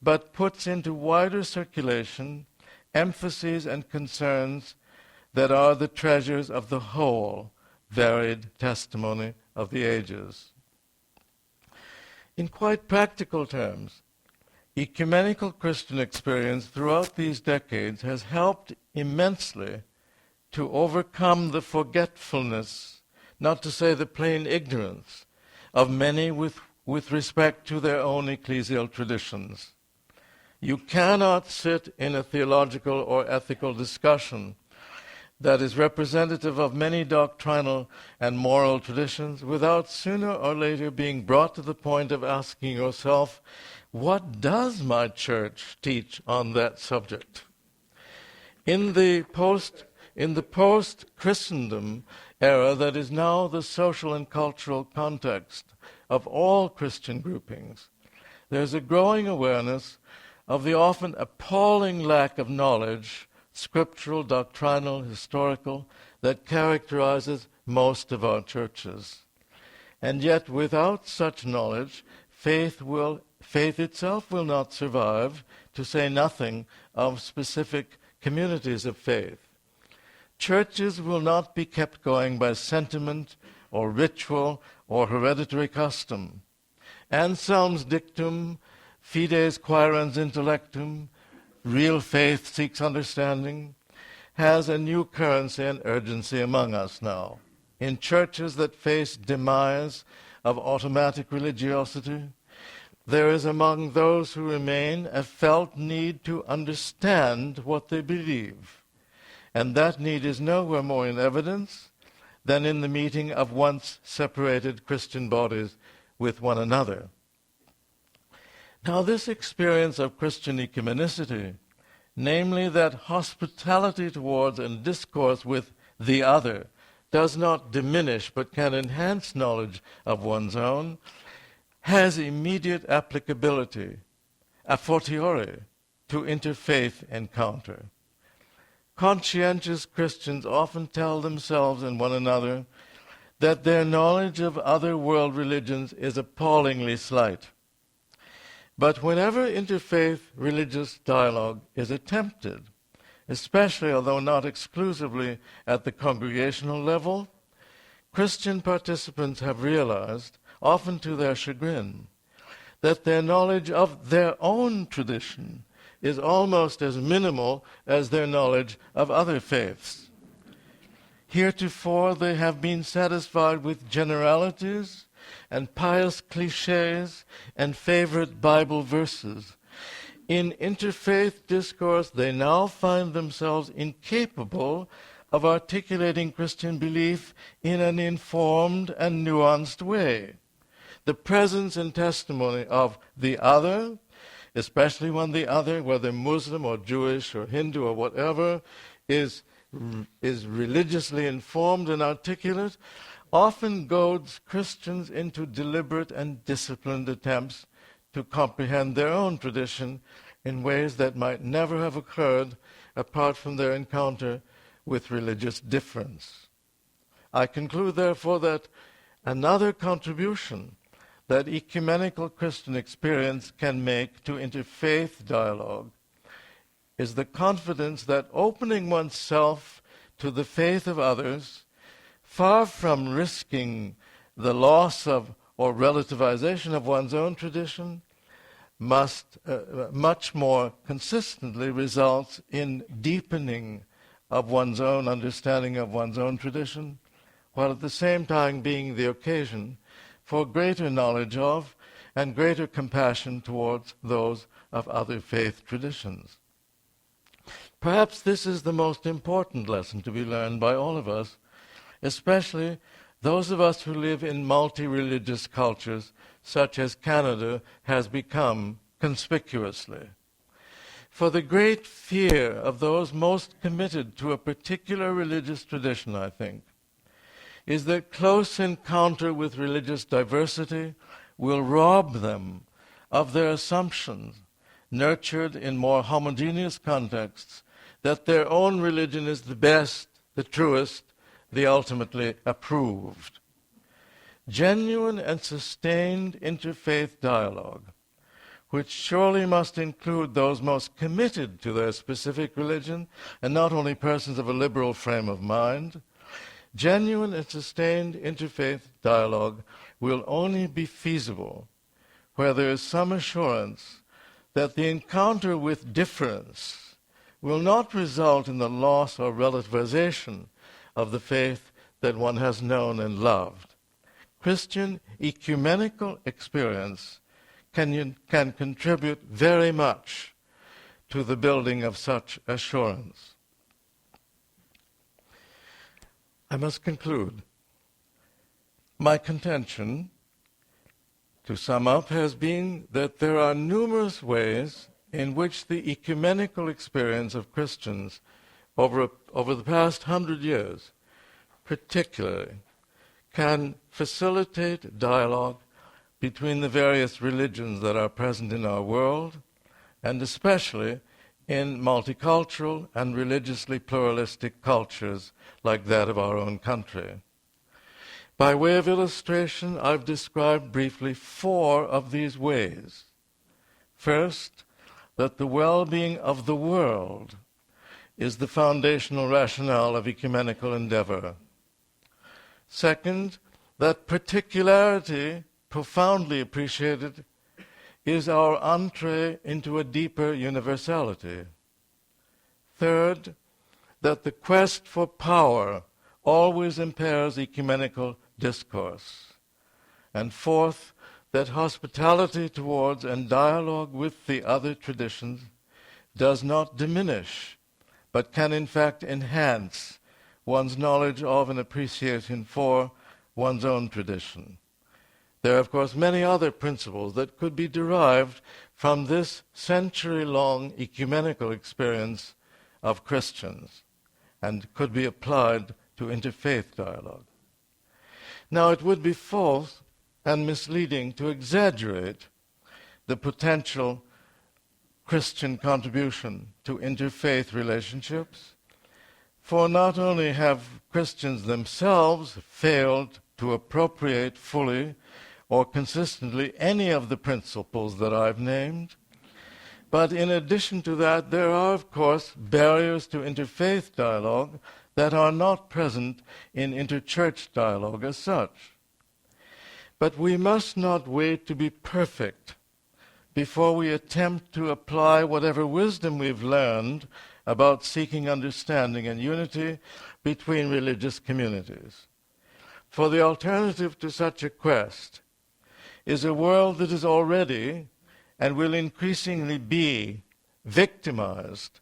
but puts into wider circulation emphases and concerns that are the treasures of the whole varied testimony of the ages. In quite practical terms, ecumenical Christian experience throughout these decades has helped immensely to overcome the forgetfulness, not to say the plain ignorance, of many with respect to their own ecclesial traditions. You cannot sit in a theological or ethical discussion that is representative of many doctrinal and moral traditions without sooner or later being brought to the point of asking yourself, what does my church teach on that subject? In the post-Christendom era that is now the social and cultural context of all Christian groupings, there's a growing awareness of the often appalling lack of knowledge, scriptural, doctrinal, historical, that characterizes most of our churches. And yet, without such knowledge, faith itself will not survive, to say nothing of specific communities of faith. Churches will not be kept going by sentiment or ritual or hereditary custom. Anselm's dictum, fides quaerens intellectum, real faith seeks understanding, has a new currency and urgency among us now. In churches that face demise of automatic religiosity, there is among those who remain a felt need to understand what they believe. And that need is nowhere more in evidence than in the meeting of once separated Christian bodies with one another. Now, this experience of Christian ecumenicity, namely that hospitality towards and discourse with the other, does not diminish but can enhance knowledge of one's own, has immediate applicability, a fortiori, to interfaith encounter. Conscientious Christians often tell themselves and one another that their knowledge of other world religions is appallingly slight. But whenever interfaith religious dialogue is attempted, especially although not exclusively at the congregational level, Christian participants have realized, often to their chagrin, that their knowledge of their own tradition is almost as minimal as their knowledge of other faiths. Heretofore they have been satisfied with generalities and pious cliches and favorite Bible verses. In interfaith discourse, they now find themselves incapable of articulating Christian belief in an informed and nuanced way. The presence and testimony of the other, especially when the other, whether Muslim or Jewish or Hindu or whatever, is religiously informed and articulate, often goads Christians into deliberate and disciplined attempts to comprehend their own tradition in ways that might never have occurred apart from their encounter with religious difference. I conclude, therefore, that another contribution that ecumenical Christian experience can make to interfaith dialogue is the confidence that opening oneself to the faith of others, far from risking the loss of or relativization of one's own tradition, must much more consistently results in deepening of one's own understanding of one's own tradition, while at the same time being the occasion for greater knowledge of and greater compassion towards those of other faith traditions. Perhaps this is the most important lesson to be learned by all of us, especially those of us who live in multi-religious cultures, such as Canada has become conspicuously. For the great fear of those most committed to a particular religious tradition, I think, is that close encounter with religious diversity will rob them of their assumptions, nurtured in more homogeneous contexts, that their own religion is the best, the truest, the ultimately approved. Genuine and sustained interfaith dialogue, which surely must include those most committed to their specific religion, and not only persons of a liberal frame of mind, genuine and sustained interfaith dialogue will only be feasible where there is some assurance that the encounter with difference will not result in the loss or relativization of the faith that one has known and loved. Christian ecumenical experience can contribute very much to the building of such assurance. I must conclude. My contention, to sum up, has been that there are numerous ways in which the ecumenical experience of Christians over the past 100 years particularly, can facilitate dialogue between the various religions that are present in our world, and especially in multicultural and religiously pluralistic cultures like that of our own country. By way of illustration, I've described briefly 4 of these ways. First, that the well-being of the world is the foundational rationale of ecumenical endeavor. Second, that particularity, profoundly appreciated, is our entree into a deeper universality. Third, that the quest for power always impairs ecumenical discourse. And fourth, that hospitality towards and dialogue with the other traditions does not diminish, but can in fact enhance one's knowledge of and appreciation for one's own tradition. There are, of course, many other principles that could be derived from this century-long ecumenical experience of Christians and could be applied to interfaith dialogue. Now, it would be false and misleading to exaggerate the potential Christian contribution to interfaith relationships, for not only have Christians themselves failed to appropriate fully or consistently any of the principles that I've named, but in addition to that, there are, of course, barriers to interfaith dialogue that are not present in interchurch dialogue as such. But we must not wait to be perfect before we attempt to apply whatever wisdom we've learned about seeking understanding and unity between religious communities. For the alternative to such a quest is a world that is already and will increasingly be victimized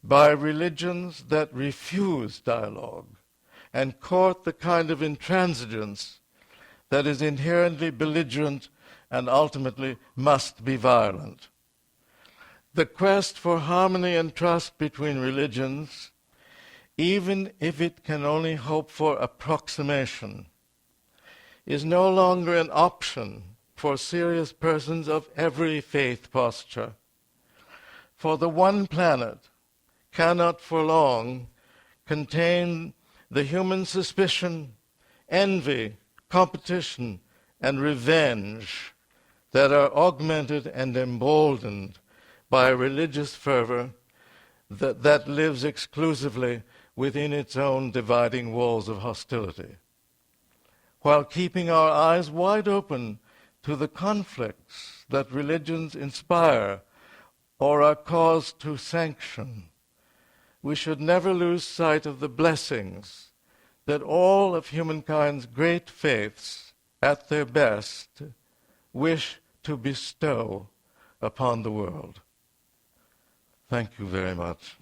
by religions that refuse dialogue and court the kind of intransigence that is inherently belligerent and ultimately must be violent. The quest for harmony and trust between religions, even if it can only hope for approximation, is no longer an option for serious persons of every faith posture. For the one planet cannot for long contain the human suspicion, envy, competition, and revenge that are augmented and emboldened by a religious fervor that lives exclusively within its own dividing walls of hostility, while keeping our eyes wide open to the conflicts that religions inspire or are caused to sanction. We should never lose sight of the blessings that all of humankind's great faiths, at their best, wish to bestow upon the world. Thank you very much.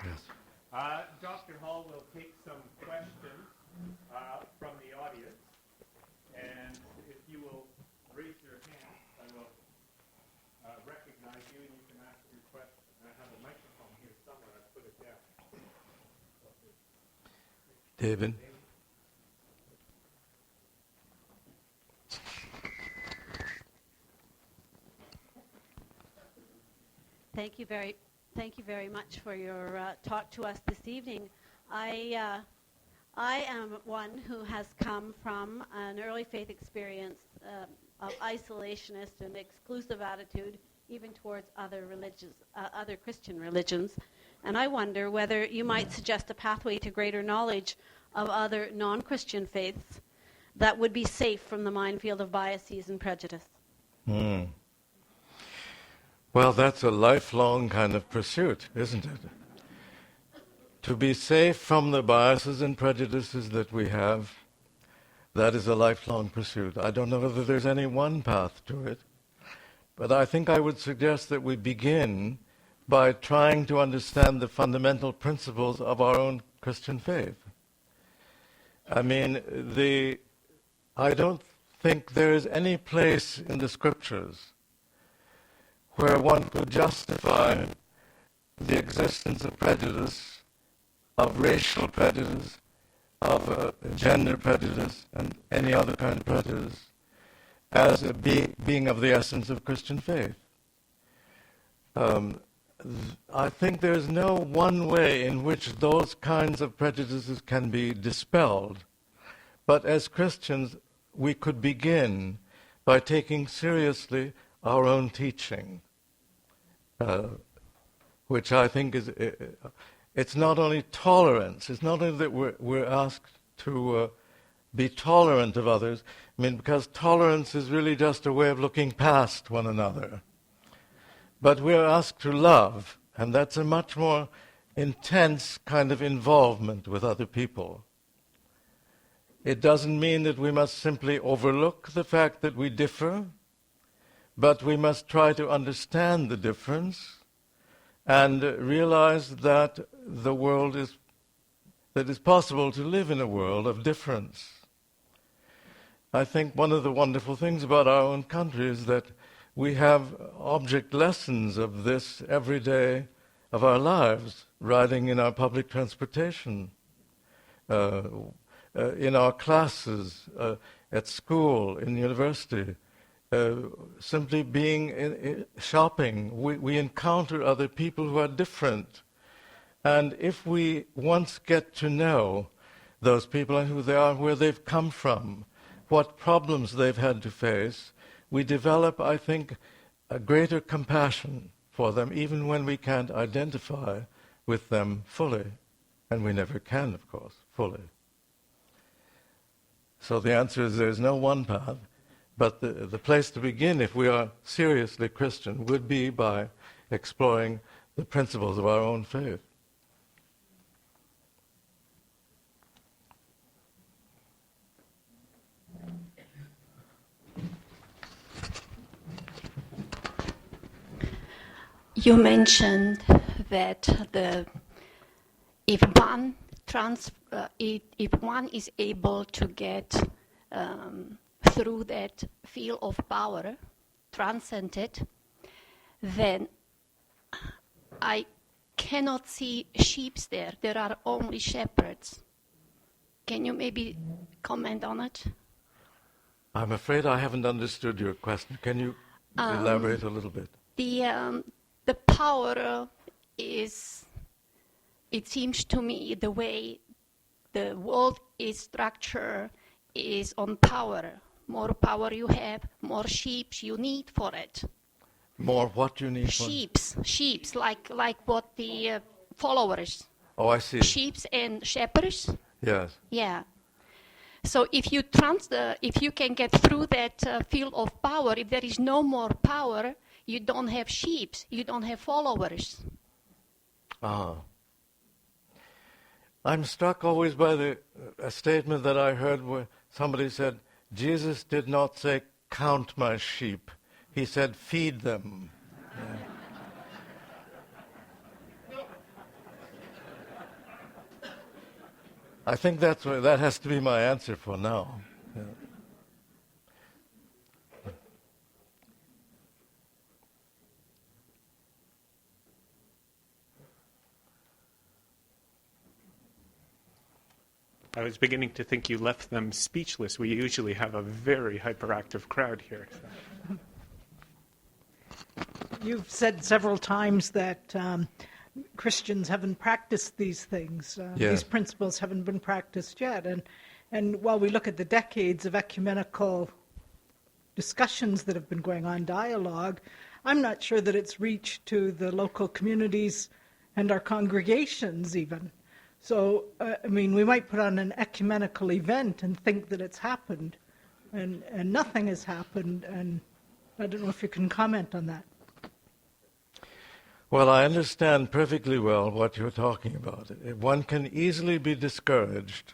Yes. Dr. Hall will take some questions from the audience, and if you will raise your hand, I will recognize you and you can ask your question. I have a microphone here somewhere. I put it down. David. Thank you very much for your talk to us this evening. I am one who has come from an early faith experience of isolationist and exclusive attitude, even towards other Christian religions. And I wonder whether you might suggest a pathway to greater knowledge of other non-Christian faiths that would be safe from the minefield of biases and prejudice. Well, that's a lifelong kind of pursuit, isn't it? To be safe from the biases and prejudices that we have, that is a lifelong pursuit. I don't know whether there's any one path to it, but I think I would suggest that we begin by trying to understand the fundamental principles of our own Christian faith. I mean, I don't think there is any place in the Scriptures where one could justify the existence of prejudice, of racial prejudice, of gender prejudice, and any other kind of prejudice, as a being of the essence of Christian faith. I think there's no one way in which those kinds of prejudices can be dispelled. But as Christians, we could begin by taking seriously our own teaching, which I think is, it's not only tolerance, it's not only that we're asked to be tolerant of others, because tolerance is really just a way of looking past one another. But we're asked to love, and that's a much more intense kind of involvement with other people. It doesn't mean that we must simply overlook the fact that we differ, but we must try to understand the difference and realize that that it's possible to live in a world of difference. I think one of the wonderful things about our own country is that we have object lessons of this every day of our lives, riding in our public transportation, in our classes, at school, in university, simply being shopping. We encounter other people who are different. And if we once get to know those people and who they are, where they've come from, what problems they've had to face, we develop, I think, a greater compassion for them, even when we can't identify with them fully. And we never can, of course, fully. So the answer is there's no one path, but the place to begin, if we are seriously Christian, would be by exploring the principles of our own faith. You mentioned that if one is able to get through that field of power, transcend it, then I cannot see sheep there. There are only shepherds. Can you maybe comment on it? I'm afraid I haven't understood your question. Can you elaborate a little bit? The power is, it seems to me, the way the world is structured is on power. More power you have, more sheep you need for it. More what you need for it? Sheeps, like what the followers. Oh, I see. Sheeps and shepherds. Yes. Yeah. So if you can get through that field of power, if there is no more power, you don't have sheep, you don't have followers. I'm struck always by a statement that I heard where somebody said, Jesus did not say, count my sheep. He said, feed them. Yeah. I think that has to be my answer for now. Yeah. I was beginning to think you left them speechless. We usually have a very hyperactive crowd here. You've said several times that Christians haven't practiced these things. Yes. These principles haven't been practiced yet. And while we look at the decades of ecumenical discussions that have been going on, dialogue, I'm not sure that it's reached to the local communities and our congregations even. So, we might put on an ecumenical event and think that it's happened, and nothing has happened, and I don't know if you can comment on that. Well, I understand perfectly well what you're talking about. One can easily be discouraged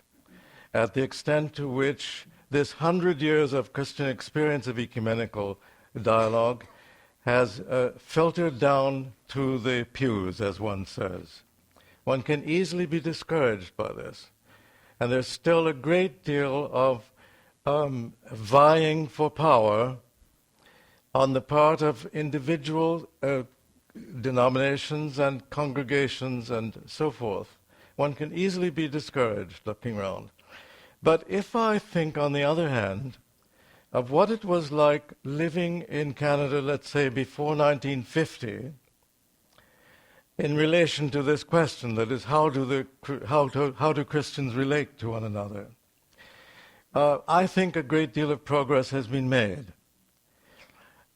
at the extent to which this 100 years of Christian experience of ecumenical dialogue has filtered down to the pews, as one says. One can easily be discouraged by this. And there's still a great deal of vying for power on the part of individual denominations and congregations and so forth. One can easily be discouraged looking around. But if I think, on the other hand, of what it was like living in Canada, let's say, before 1950, in relation to this question, that is, how do Christians relate to one another? I think a great deal of progress has been made.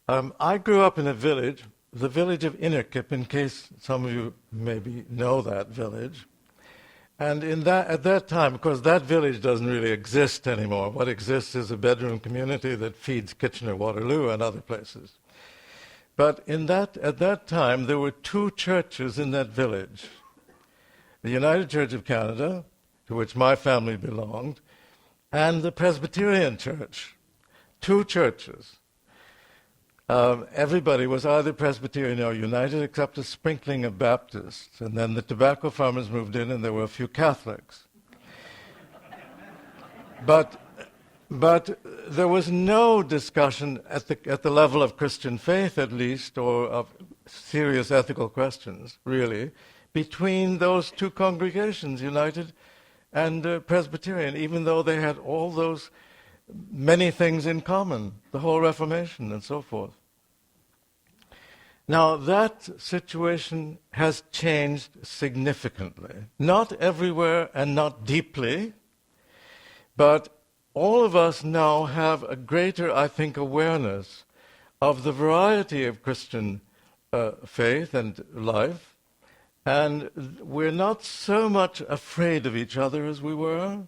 I grew up in a village, the village of Innerkip, in case some of you maybe know that village. And at that time, of course, that village doesn't really exist anymore. What exists is a bedroom community that feeds Kitchener-Waterloo and other places. But at that time, there were two churches in that village. The United Church of Canada, to which my family belonged, and the Presbyterian Church. Two churches. Everybody was either Presbyterian or United, except a sprinkling of Baptists. And then the tobacco farmers moved in, and there were a few Catholics. But there was no discussion at the level of Christian faith, at least, or of serious ethical questions, really, between those two congregations, United and Presbyterian, even though they had all those many things in common, the whole Reformation and so forth. Now, that situation has changed significantly. Not everywhere and not deeply, but all of us now have a greater, I think, awareness of the variety of Christian faith and life, and we're not so much afraid of each other as we were.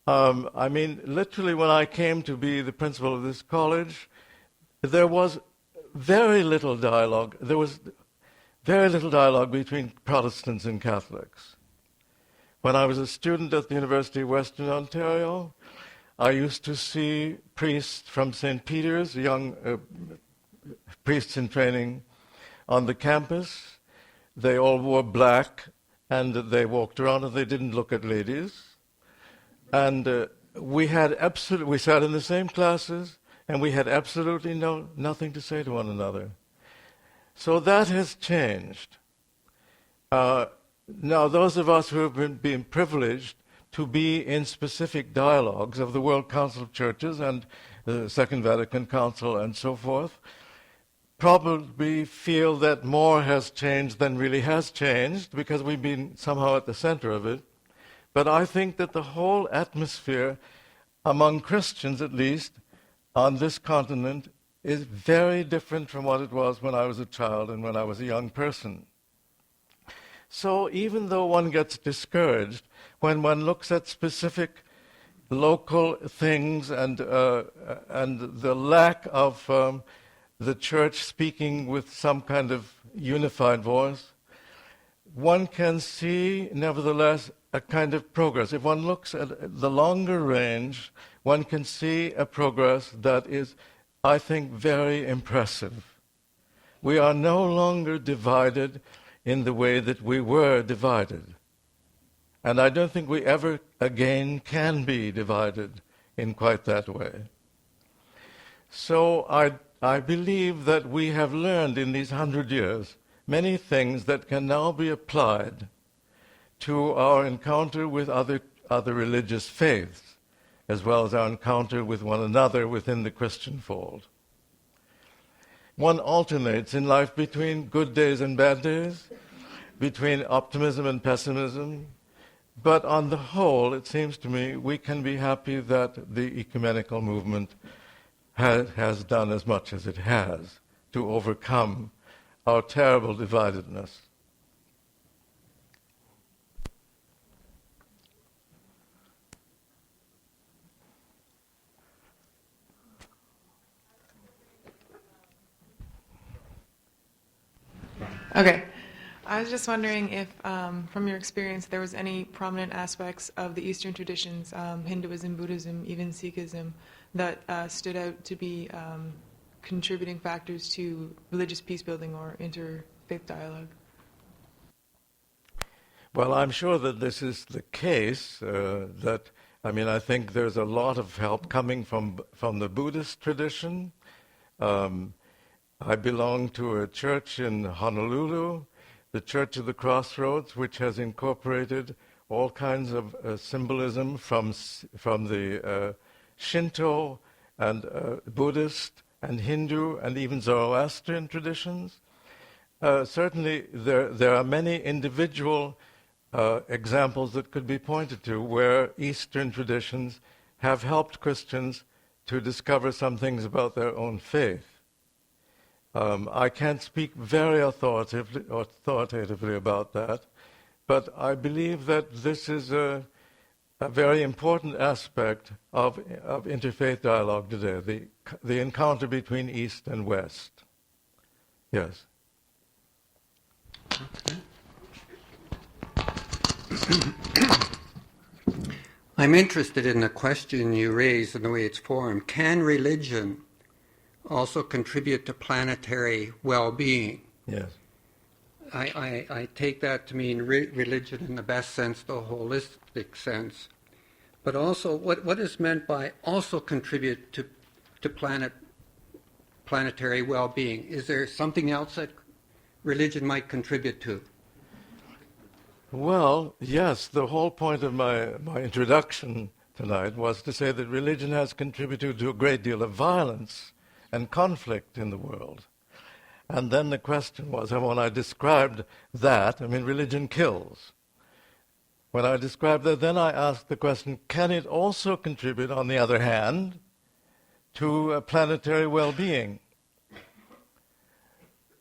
I mean, literally, when I came to be the principal of this college, there was very little dialogue. There was very little dialogue between Protestants and Catholics. When I was a student at the University of Western Ontario, I used to see priests from St. Peter's, young priests in training, on the campus. They all wore black, and they walked around and they didn't look at ladies. And we sat in the same classes, and we had absolutely nothing to say to one another. So that has changed. Now, those of us who have been privileged to be in specific dialogues of the World Council of Churches and the Second Vatican Council and so forth, probably feel that more has changed than really has changed, because we've been somehow at the center of it. But I think that the whole atmosphere, among Christians at least, on this continent, is very different from what it was when I was a child and when I was a young person. So even though one gets discouraged when one looks at specific local things and the lack of the church speaking with some kind of unified voice, one can see, nevertheless, a kind of progress. If one looks at the longer range, one can see a progress that is, I think, very impressive. We are no longer divided in the way that we were divided. And I don't think we ever again can be divided in quite that way. So I believe that we have learned in these 100 years many things that can now be applied to our encounter with other religious faiths, as well as our encounter with one another within the Christian fold. One alternates in life between good days and bad days, between optimism and pessimism, but on the whole, it seems to me, we can be happy that the ecumenical movement has done as much as it has to overcome our terrible dividedness. Okay. I was just wondering if, from your experience, there was any prominent aspects of the Eastern traditions, Hinduism, Buddhism, even Sikhism, that stood out to be contributing factors to religious peace-building or interfaith dialogue? Well, I'm sure that this is the case, I think there's a lot of help coming from the Buddhist tradition. I belong to a church in Honolulu, the Church of the Crossroads, which has incorporated all kinds of symbolism from the Shinto and Buddhist and Hindu and even Zoroastrian traditions. Certainly, there are many individual examples that could be pointed to where Eastern traditions have helped Christians to discover some things about their own faith. I can't speak very authoritatively about that, but I believe that this is a very important aspect of interfaith dialogue today, the encounter between East and West. Yes. I'm interested in the question you raised and the way it's formed. Can religion also contribute to planetary well-being? Yes. I take that to mean religion in the best sense, the holistic sense. But also, what is meant by also contribute to planetary well-being? Is there something else that religion might contribute to? Well, yes, the whole point of my introduction tonight was to say that religion has contributed to a great deal of violence and conflict in the world. And then the question was, and when I described that, religion kills. When I described that, then I asked the question, can it also contribute, on the other hand, to planetary well-being?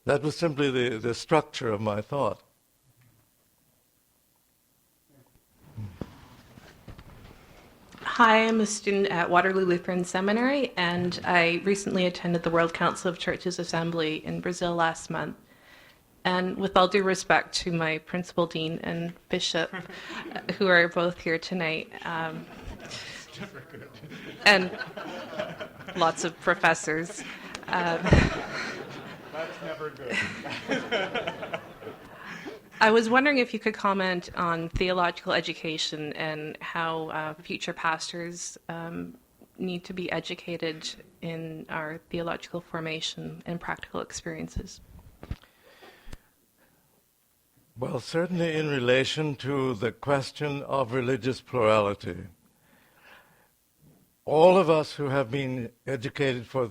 That was simply the structure of my thought. Hi, I'm a student at Waterloo Lutheran Seminary, and I recently attended the World Council of Churches Assembly in Brazil last month. And with all due respect to my principal dean and bishop, who are both here tonight, and lots of professors. That's never good. I was wondering if you could comment on theological education and how future pastors need to be educated in our theological formation and practical experiences. Well, certainly in relation to the question of religious plurality. All of us who have been educated for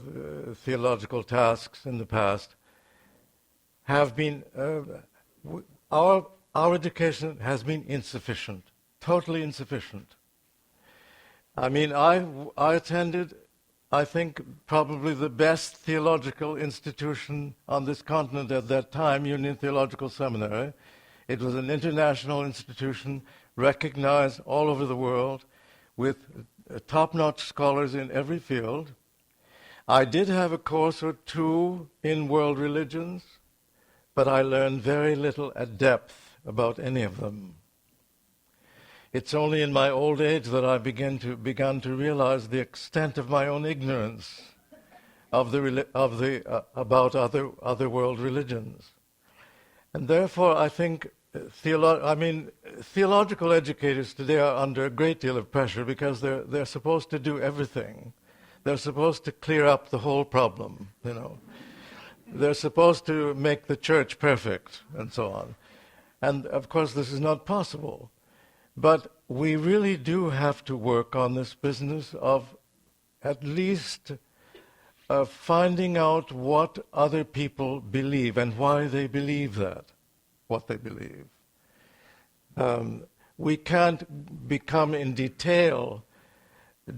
theological tasks in the past have been... Our education has been insufficient, totally insufficient. I attended, I think, probably the best theological institution on this continent at that time, Union Theological Seminary. It was an international institution, recognized all over the world, with top-notch scholars in every field. I did have a course or two in world religions, but I learned very little at depth about any of them. It's only in my old age that I began to realize the extent of my own ignorance about other world religions, and therefore I think theological educators today are under a great deal of pressure because they're supposed to do everything. They're supposed to clear up the whole problem, They're supposed to make the church perfect, and so on. And, of course, this is not possible. But we really do have to work on this business of at least finding out what other people believe and why they believe what they believe. We can't become in detail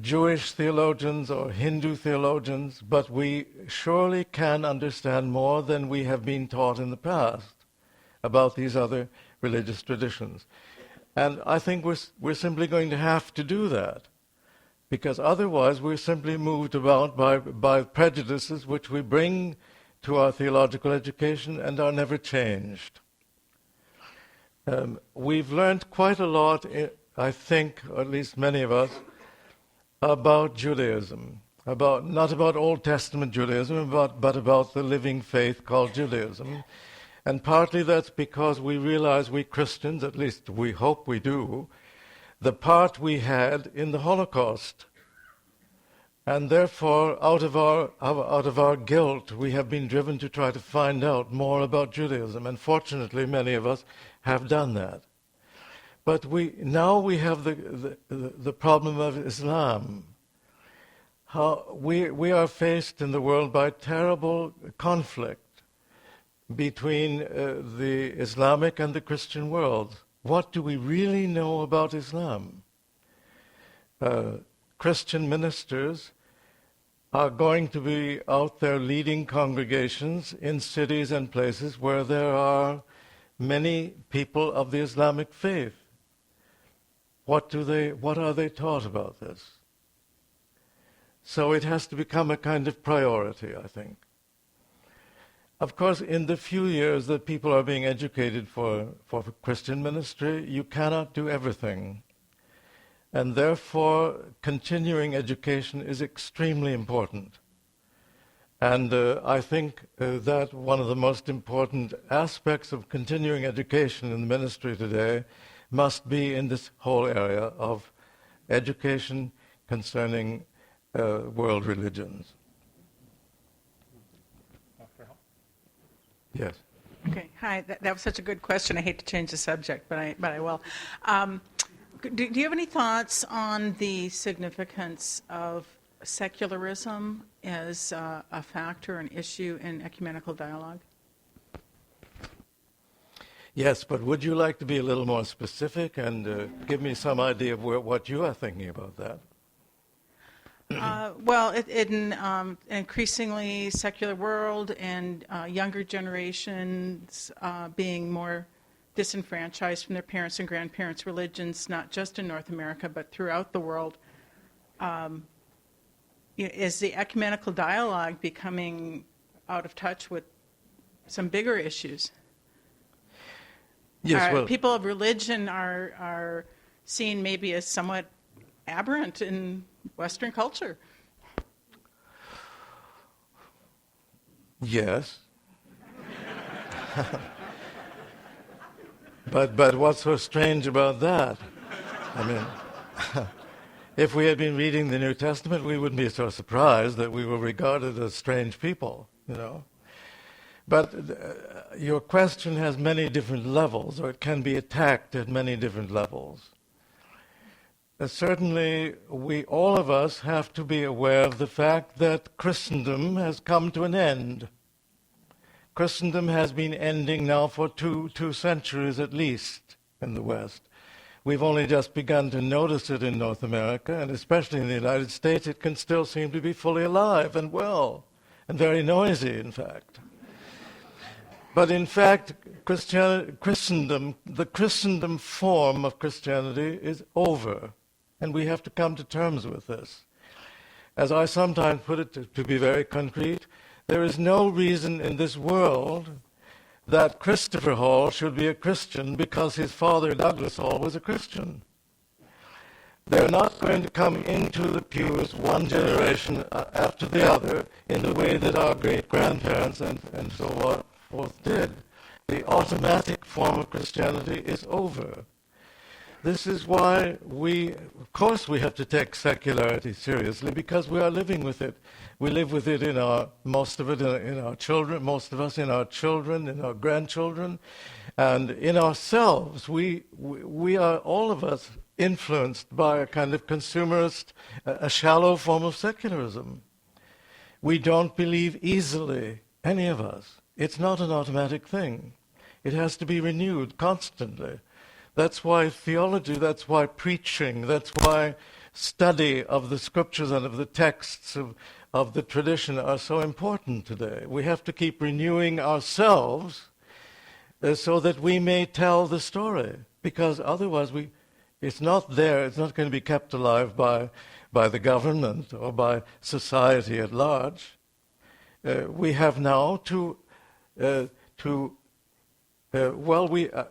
Jewish theologians or Hindu theologians, but we surely can understand more than we have been taught in the past about these other religious traditions. And I think we're simply going to have to do that, because otherwise we're simply moved about by prejudices which we bring to our theological education and are never changed. We've learned quite a lot, I think, or at least many of us, about Judaism, not about Old Testament Judaism, but about the living faith called Judaism. And partly that's because we realize, we Christians, at least we hope we do, the part we had in the Holocaust. And therefore, out of our guilt, we have been driven to try to find out more about Judaism. And fortunately, many of us have done that. But now we have the problem of Islam. How we are faced in the world by terrible conflict between the Islamic and the Christian world. What do we really know about Islam? Christian ministers are going to be out there leading congregations in cities and places where there are many people of the Islamic faith. What are they taught about this? So it has to become a kind of priority, I think. Of course, in the few years that people are being educated for Christian ministry, you cannot do everything. And therefore, continuing education is extremely important. And I think that one of the most important aspects of continuing education in the ministry today must be in this whole area of education concerning world religions. Yes. Okay. Hi. That was such a good question. I hate to change the subject, but I will. Do you have any thoughts on the significance of secularism as a factor, an issue in ecumenical dialogue? Yes, but would you like to be a little more specific and give me some idea of what you are thinking about that? Well, in an increasingly secular world and younger generations being more disenfranchised from their parents' and grandparents' religions, not just in North America, but throughout the world, is the ecumenical dialogue becoming out of touch with some bigger issues? Yes, people of religion are seen maybe as somewhat aberrant in Western culture. Yes. But what's so strange about that? I mean, if we had been reading the New Testament, we wouldn't be so surprised that we were regarded as strange people, you know. But your question has many different levels, or it can be attacked at many different levels. Certainly, all of us have to be aware of the fact that Christendom has come to an end. Christendom has been ending now for two centuries at least in the West. We've only just begun to notice it in North America, and especially in the United States, it can still seem to be fully alive and well, and very noisy, in fact. But in fact, Christendom, the Christendom form of Christianity is over, and we have to come to terms with this. As I sometimes put it, to be very concrete, there is no reason in this world that Christopher Hall should be a Christian because his father, Douglas Hall, was a Christian. They're not going to come into the pews one generation after the other in the way that our great-grandparents and so forth did. The automatic form of Christianity is over. This is why of course we have to take secularity seriously, because we are living with it. We live with it most of our children, most of us in our children, in our grandchildren, and in ourselves. We are, all of us, influenced by a kind of consumerist, a shallow form of secularism. We don't believe easily, any of us. It's not an automatic thing. It has to be renewed constantly. That's why theology, that's why preaching, that's why study of the scriptures and of the texts of the tradition are so important today. We have to keep renewing ourselves so that we may tell the story, because otherwise it's not there, it's not going to be kept alive by the government or by society at large. We have now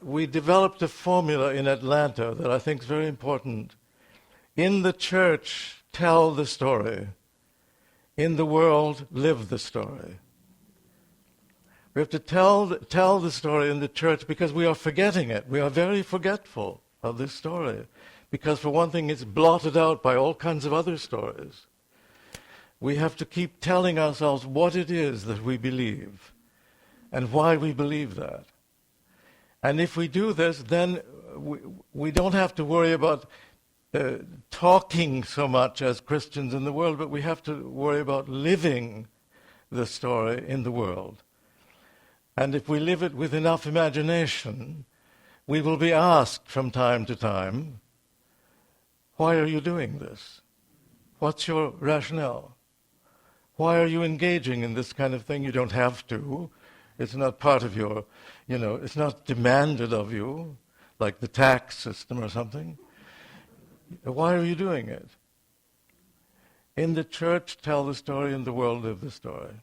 we developed a formula in Atlanta that I think is very important. In the church, tell the story. In the world, live the story. We have to tell the story in the church because we are forgetting it. We are very forgetful of this story because, for one thing, it's blotted out by all kinds of other stories. We have to keep telling ourselves what it is that we believe and why we believe that. And if we do this, then we don't have to worry about talking so much as Christians in the world, but we have to worry about living the story in the world. And if we live it with enough imagination, we will be asked from time to time, why are you doing this? What's your rationale? Why are you engaging in this kind of thing? You don't have to. It's not part of your, it's not demanded of you, like the tax system or something. Why are you doing it? In the church, tell the story. In the world, live the story.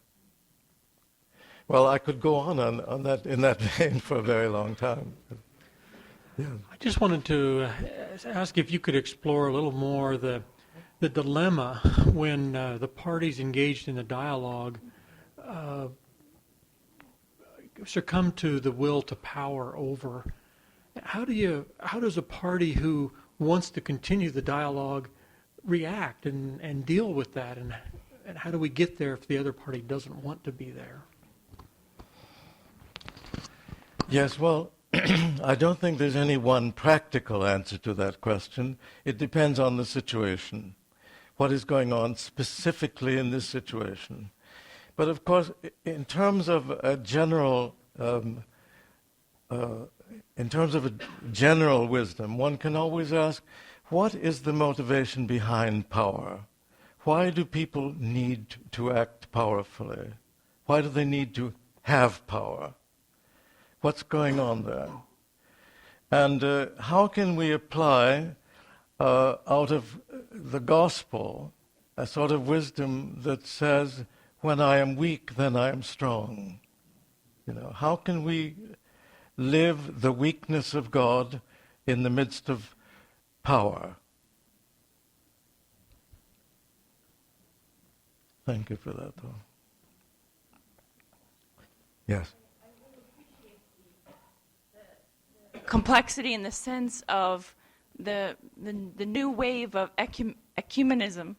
Well, I could go on that in that vein for a very long time. Yeah. I just wanted to ask if you could explore a little more the dilemma when the parties engaged in the dialogue succumb to the will to power over. How does a party who wants to continue the dialogue react and deal with that, and how do we get there if the other party doesn't want to be there? Yes, well, I don't think there's any one practical answer to that question. It depends on the situation, what is going on specifically in this situation. But of course, in terms of a general wisdom, one can always ask, what is the motivation behind power? Why do people need to act powerfully? Why do they need to have power? What's going on there? And how can we apply out of the gospel a sort of wisdom that says, when I am weak, then I am strong? How can we live the weakness of God in the midst of power? Thank you for that, though. Yes. Complexity in the sense of the new wave of ecumenism,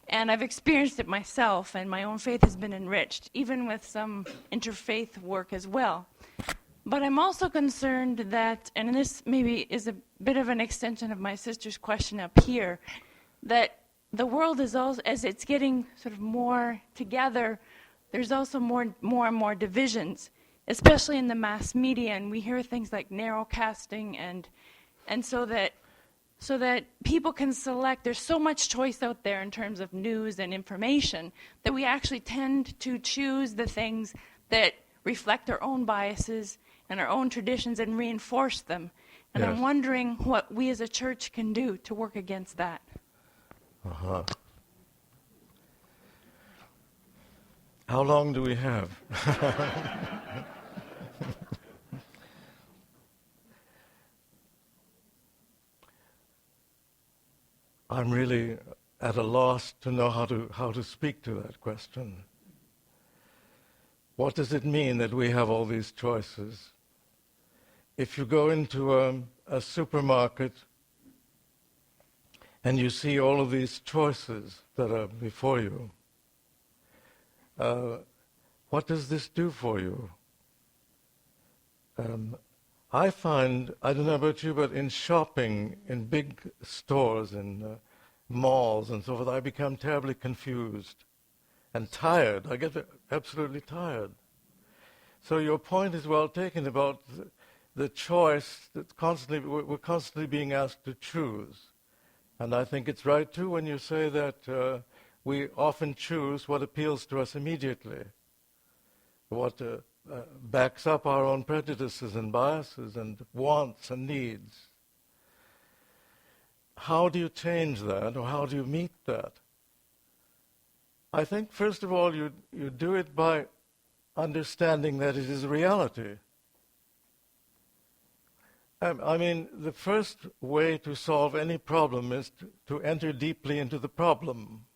and I've experienced it myself, and my own faith has been enriched, even with some interfaith work as well. But I'm also concerned that, and this maybe is a bit of an extension of my sister's question up here, that the world is also, as it's getting sort of more together, there's also more and more divisions, especially in the mass media, and we hear things like narrowcasting, and so that people can select. There's so much choice out there in terms of news and information that we actually tend to choose the things that reflect our own biases and our own traditions and reinforce them. And yes. I'm wondering what we as a church can do to work against that. Uh-huh. How long do we have? I'm really at a loss to know how to speak to that question. What does it mean that we have all these choices? If you go into a supermarket and you see all of these choices that are before you, what does this do for you? I find, I don't know about you, but in shopping, in big stores, in malls and so forth, I become terribly confused and tired. I get absolutely tired. So your point is well taken about the choice that we're constantly being asked to choose. And I think it's right, too, when you say that we often choose what appeals to us immediately, what backs up our own prejudices and biases and wants and needs. How do you change that, or how do you meet that? I think, first of all, you do it by understanding that it is a reality. I mean, the first way to solve any problem is to enter deeply into the problem.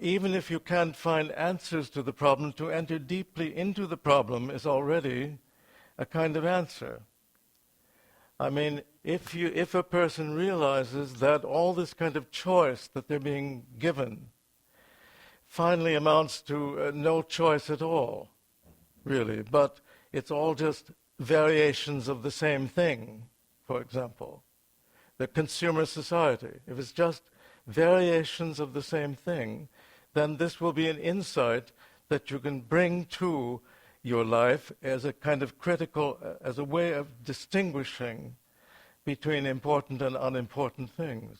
Even if you can't find answers to the problem, to enter deeply into the problem is already a kind of answer. I mean, if a person realizes that all this kind of choice that they're being given finally amounts to no choice at all, really, but it's all just variations of the same thing, for example. The consumer society, if it's just variations of the same thing, then this will be an insight that you can bring to your life as a kind of critical, as a way of distinguishing between important and unimportant things.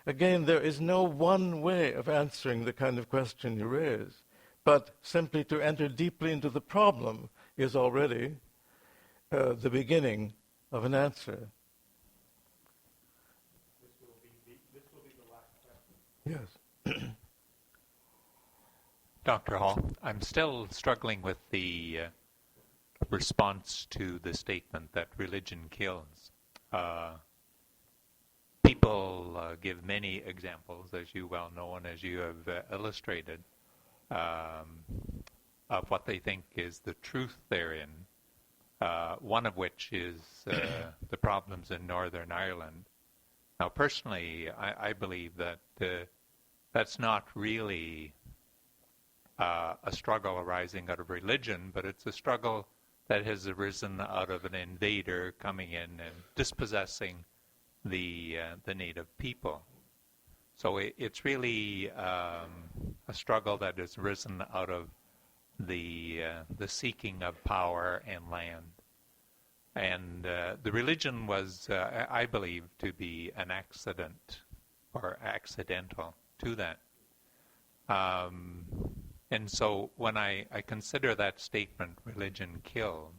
Again, there is no one way of answering the kind of question you raise, but simply to enter deeply into the problem is already the beginning of an answer. This will be the last question. Yes. Dr. Hall, I'm still struggling with the response to the statement that religion kills. People give many examples, as you well know and as you have illustrated, of what they think is the truth therein, one of which is the problems in Northern Ireland. Now, personally, I believe that that's not really a struggle arising out of religion, but it's a struggle that has arisen out of an invader coming in and dispossessing the native people. So it's really a struggle that has risen out of the seeking of power and land. And the religion was, I believe, to be an accident or accidental to that. And so when I consider that statement, religion kills,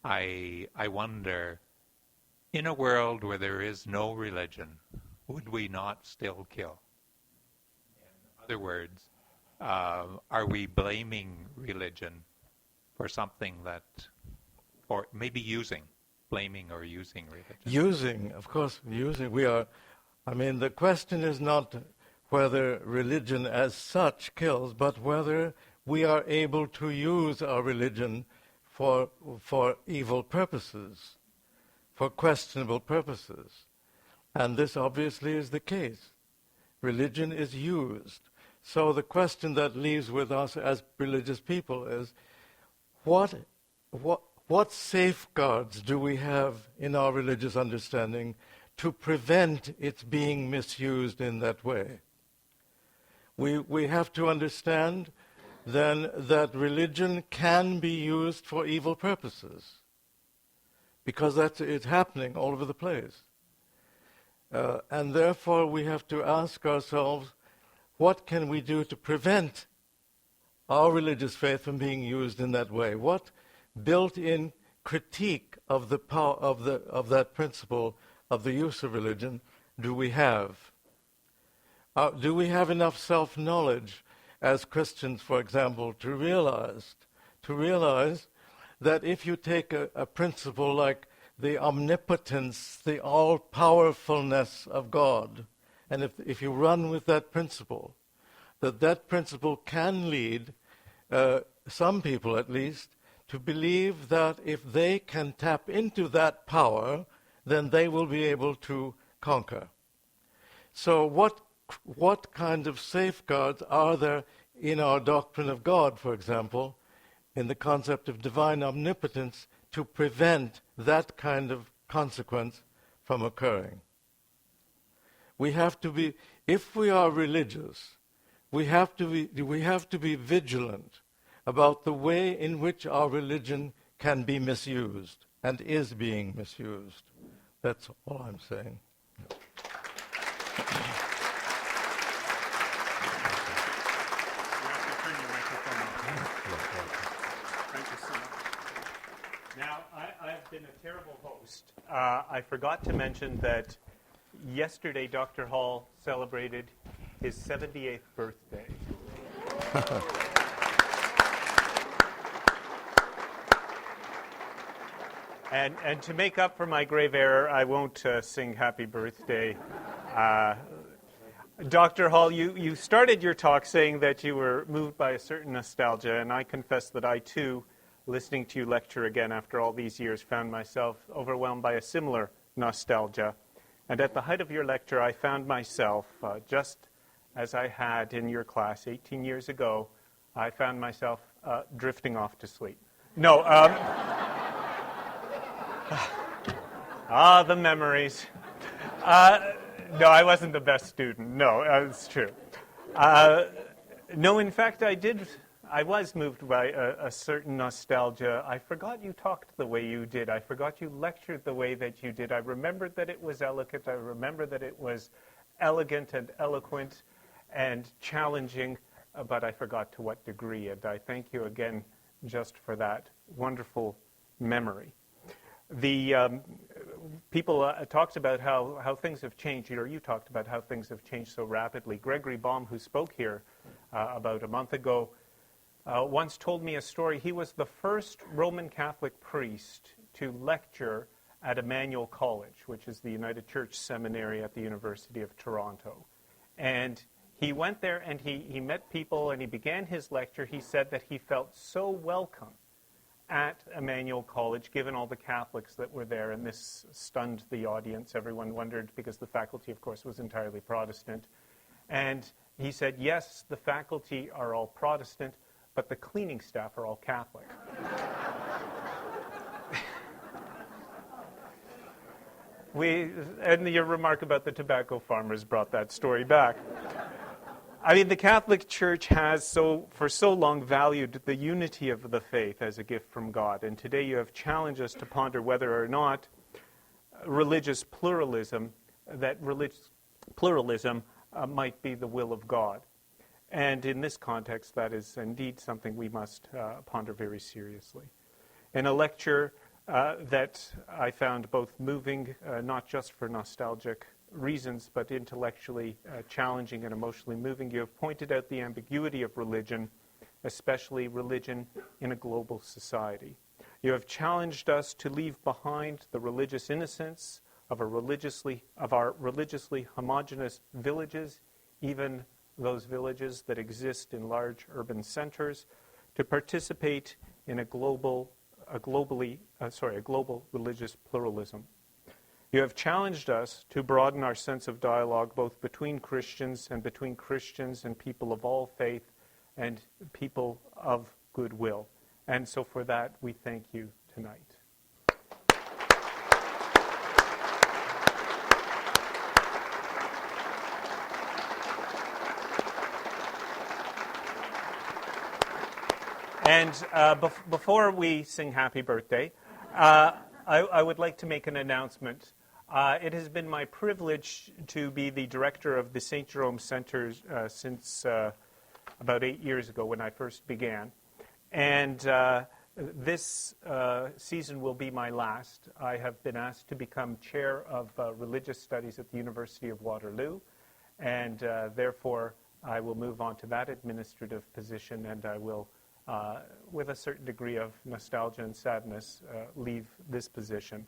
I wonder, in a world where there is no religion, would we not still kill? In other words, are we blaming religion for something that, or maybe blaming or using religion? Using, of course, using. The question is not whether religion as such kills, but whether we are able to use our religion for evil purposes, for questionable purposes. And this obviously is the case. Religion is used. So the question that leaves with us as religious people is, what safeguards do we have in our religious understanding to prevent its being misused in that way? We have to understand then that religion can be used for evil purposes, because it's happening all over the place. And therefore we have to ask ourselves, what can we do to prevent our religious faith from being used in that way? What built-in critique of the power of that principle of the use of religion do we have? Do we have enough self-knowledge as Christians, for example, to realize that if you take a principle like the omnipotence, the all-powerfulness of God, and if you run with that principle, that principle can lead some people at least to believe that if they can tap into that power, then they will be able to conquer. So what kind of safeguards are there in our doctrine of God, for example, in the concept of divine omnipotence, to prevent that kind of consequence from occurring? We have to be, if we are religious, we have to be vigilant about the way in which our religion can be misused and is being misused. That's all I'm saying. Now, I've been a terrible host. I forgot to mention that yesterday Dr. Hall celebrated his 78th birthday. And to make up for my grave error, I won't sing happy birthday. Dr. Hall, you started your talk saying that you were moved by a certain nostalgia, and I confess that I too listening to you lecture again after all these years, found myself overwhelmed by a similar nostalgia. And at the height of your lecture, I found myself, just as I had in your class 18 years ago, I found myself drifting off to sleep. No, the memories. No, I wasn't the best student. No, it's true. No, in fact, I was moved by a certain nostalgia. I forgot you talked the way you did. I forgot you lectured the way that you did. I remembered that it was elegant. I remember that it was elegant and eloquent and challenging, but I forgot to what degree. And I thank you again just for that wonderful memory. The people talked about how things have changed, or you talked about how things have changed so rapidly. Gregory Baum, who spoke here about a month ago, once told me a story. He was the first Roman Catholic priest to lecture at Emmanuel College, which is the United Church Seminary at the University of Toronto. And he went there and he met people and he began his lecture. He said that he felt so welcome at Emmanuel College, given all the Catholics that were there, and this stunned the audience. Everyone wondered, because the faculty, of course, was entirely Protestant. And he said, yes, the faculty are all Protestant, but the cleaning staff are all Catholic. And your remark about the tobacco farmers brought that story back. I mean, the Catholic Church has for so long valued the unity of the faith as a gift from God. And today you have challenged us to ponder whether or not religious pluralism might be the will of God. And in this context, that is indeed something we must ponder very seriously. In a lecture that I found both moving, not just for nostalgic reasons, but intellectually challenging and emotionally moving, you have pointed out the ambiguity of religion, especially religion in a global society. You have challenged us to leave behind the religious innocence of our religiously homogeneous villages, even those villages that exist in large urban centers, to participate in a global religious pluralism. You have challenged us to broaden our sense of dialogue both between Christians and people of all faith and people of goodwill. And so for that, we thank you tonight. And before we sing Happy Birthday, I would like to make an announcement. It has been my privilege to be the director of the St. Jerome Center since about 8 years ago when I first began. And this season will be my last. I have been asked to become chair of religious studies at the University of Waterloo, and therefore I will move on to that administrative position, and I will, with a certain degree of nostalgia and sadness, leave this position.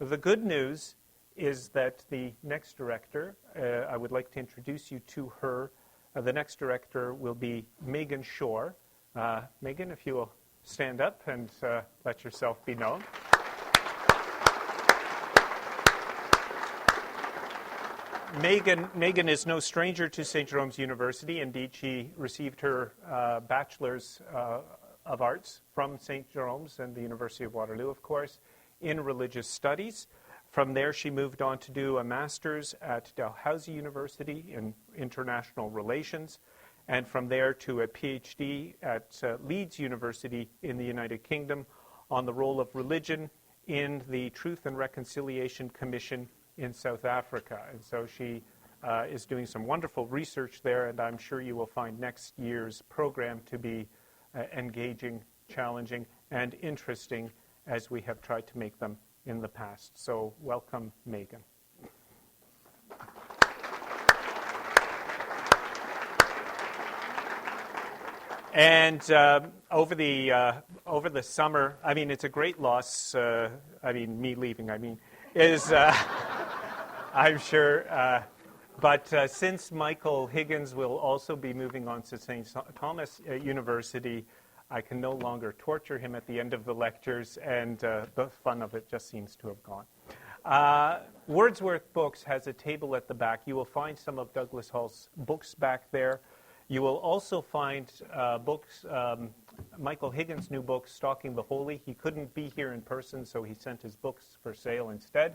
The good news is that the next director, I would like to introduce you to her. The next director will be Megan Shore. Megan, if you will stand up and let yourself be known. Megan is no stranger to St. Jerome's University. Indeed, she received her Bachelor's of Arts from St. Jerome's and the University of Waterloo, of course, in religious studies. From there, she moved on to do a master's at Dalhousie University in international relations, and from there to a PhD at Leeds University in the United Kingdom on the role of religion in the Truth and Reconciliation Commission in South Africa. And so she is doing some wonderful research there, and I'm sure you will find next year's program to be engaging, challenging, and interesting as we have tried to make them in the past. So welcome, Megan. And over the summer, I mean, it's a great loss. Me leaving, is I'm sure. But since Michael Higgins will also be moving on to St. Thomas University, I can no longer torture him at the end of the lectures, and the fun of it just seems to have gone. Wordsworth Books has a table at the back. You will find some of Douglas Hall's books back there. You will also find books, Michael Higgins' new book, Stalking the Holy. He couldn't be here in person, so he sent his books for sale instead.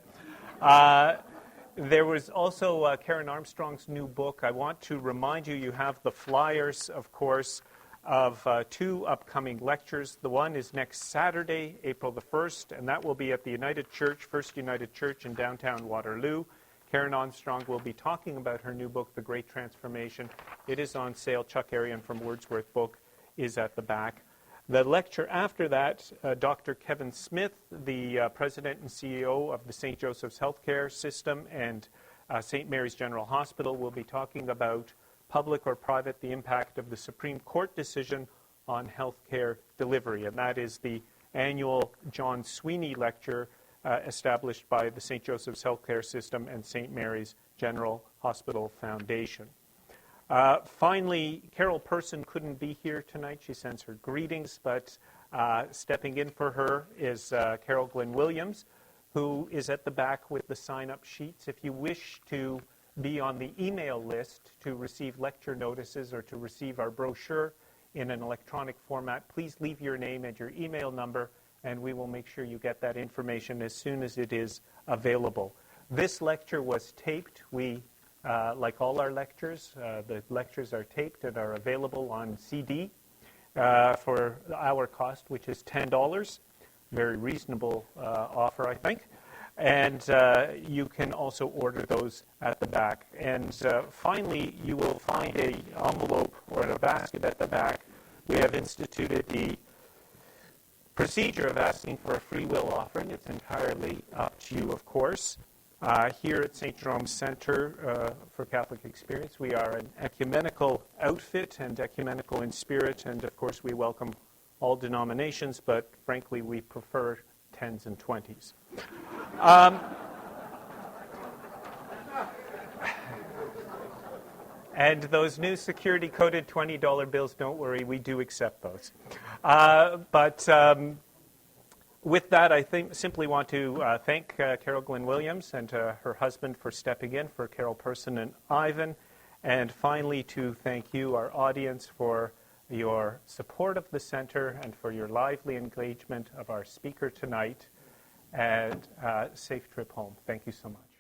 There was also Karen Armstrong's new book. I want to remind you, you have the flyers, of course, of 2 upcoming lectures. The one is next Saturday, April the 1st, and that will be at the United Church, First United Church in downtown Waterloo. Karen Armstrong will be talking about her new book, The Great Transformation. It is on sale. Chuck Arian from Wordsworth Book is at the back. The lecture after that, Dr. Kevin Smith, the president and CEO of the St. Joseph's Healthcare System and St. Mary's General Hospital, will be talking about public or private, the impact of the Supreme Court decision on healthcare delivery. And that is the annual John Sweeney lecture established by the St. Joseph's Healthcare System and St. Mary's General Hospital Foundation. Finally, Carol Person couldn't be here tonight. She sends her greetings, but stepping in for her is Carol Glenn Williams, who is at the back with the sign-up sheets. If you wish to be on the email list to receive lecture notices or to receive our brochure in an electronic format, please leave your name and your email number, and we will make sure you get that information as soon as it is available. This lecture was taped. We, like all our lectures, the lectures are taped and are available on CD for our cost, which is $10. Very reasonable offer, I think. And you can also order those at the back. And finally, you will find an envelope or a basket at the back. We have instituted the procedure of asking for a free will offering. It's entirely up to you, of course. Here at St. Jerome's Center for Catholic Experience, we are an ecumenical outfit and ecumenical in spirit, and of course we welcome all denominations, but frankly we prefer 10s and 20s. And those new security-coded $20 bills, don't worry, we do accept those. With that, I simply want to thank Carol Glenn Williams and her husband for stepping in, for Carol Person and Ivan, and finally to thank you, our audience, for your support of the center and for your lively engagement of our speaker tonight, and safe trip home. Thank you so much.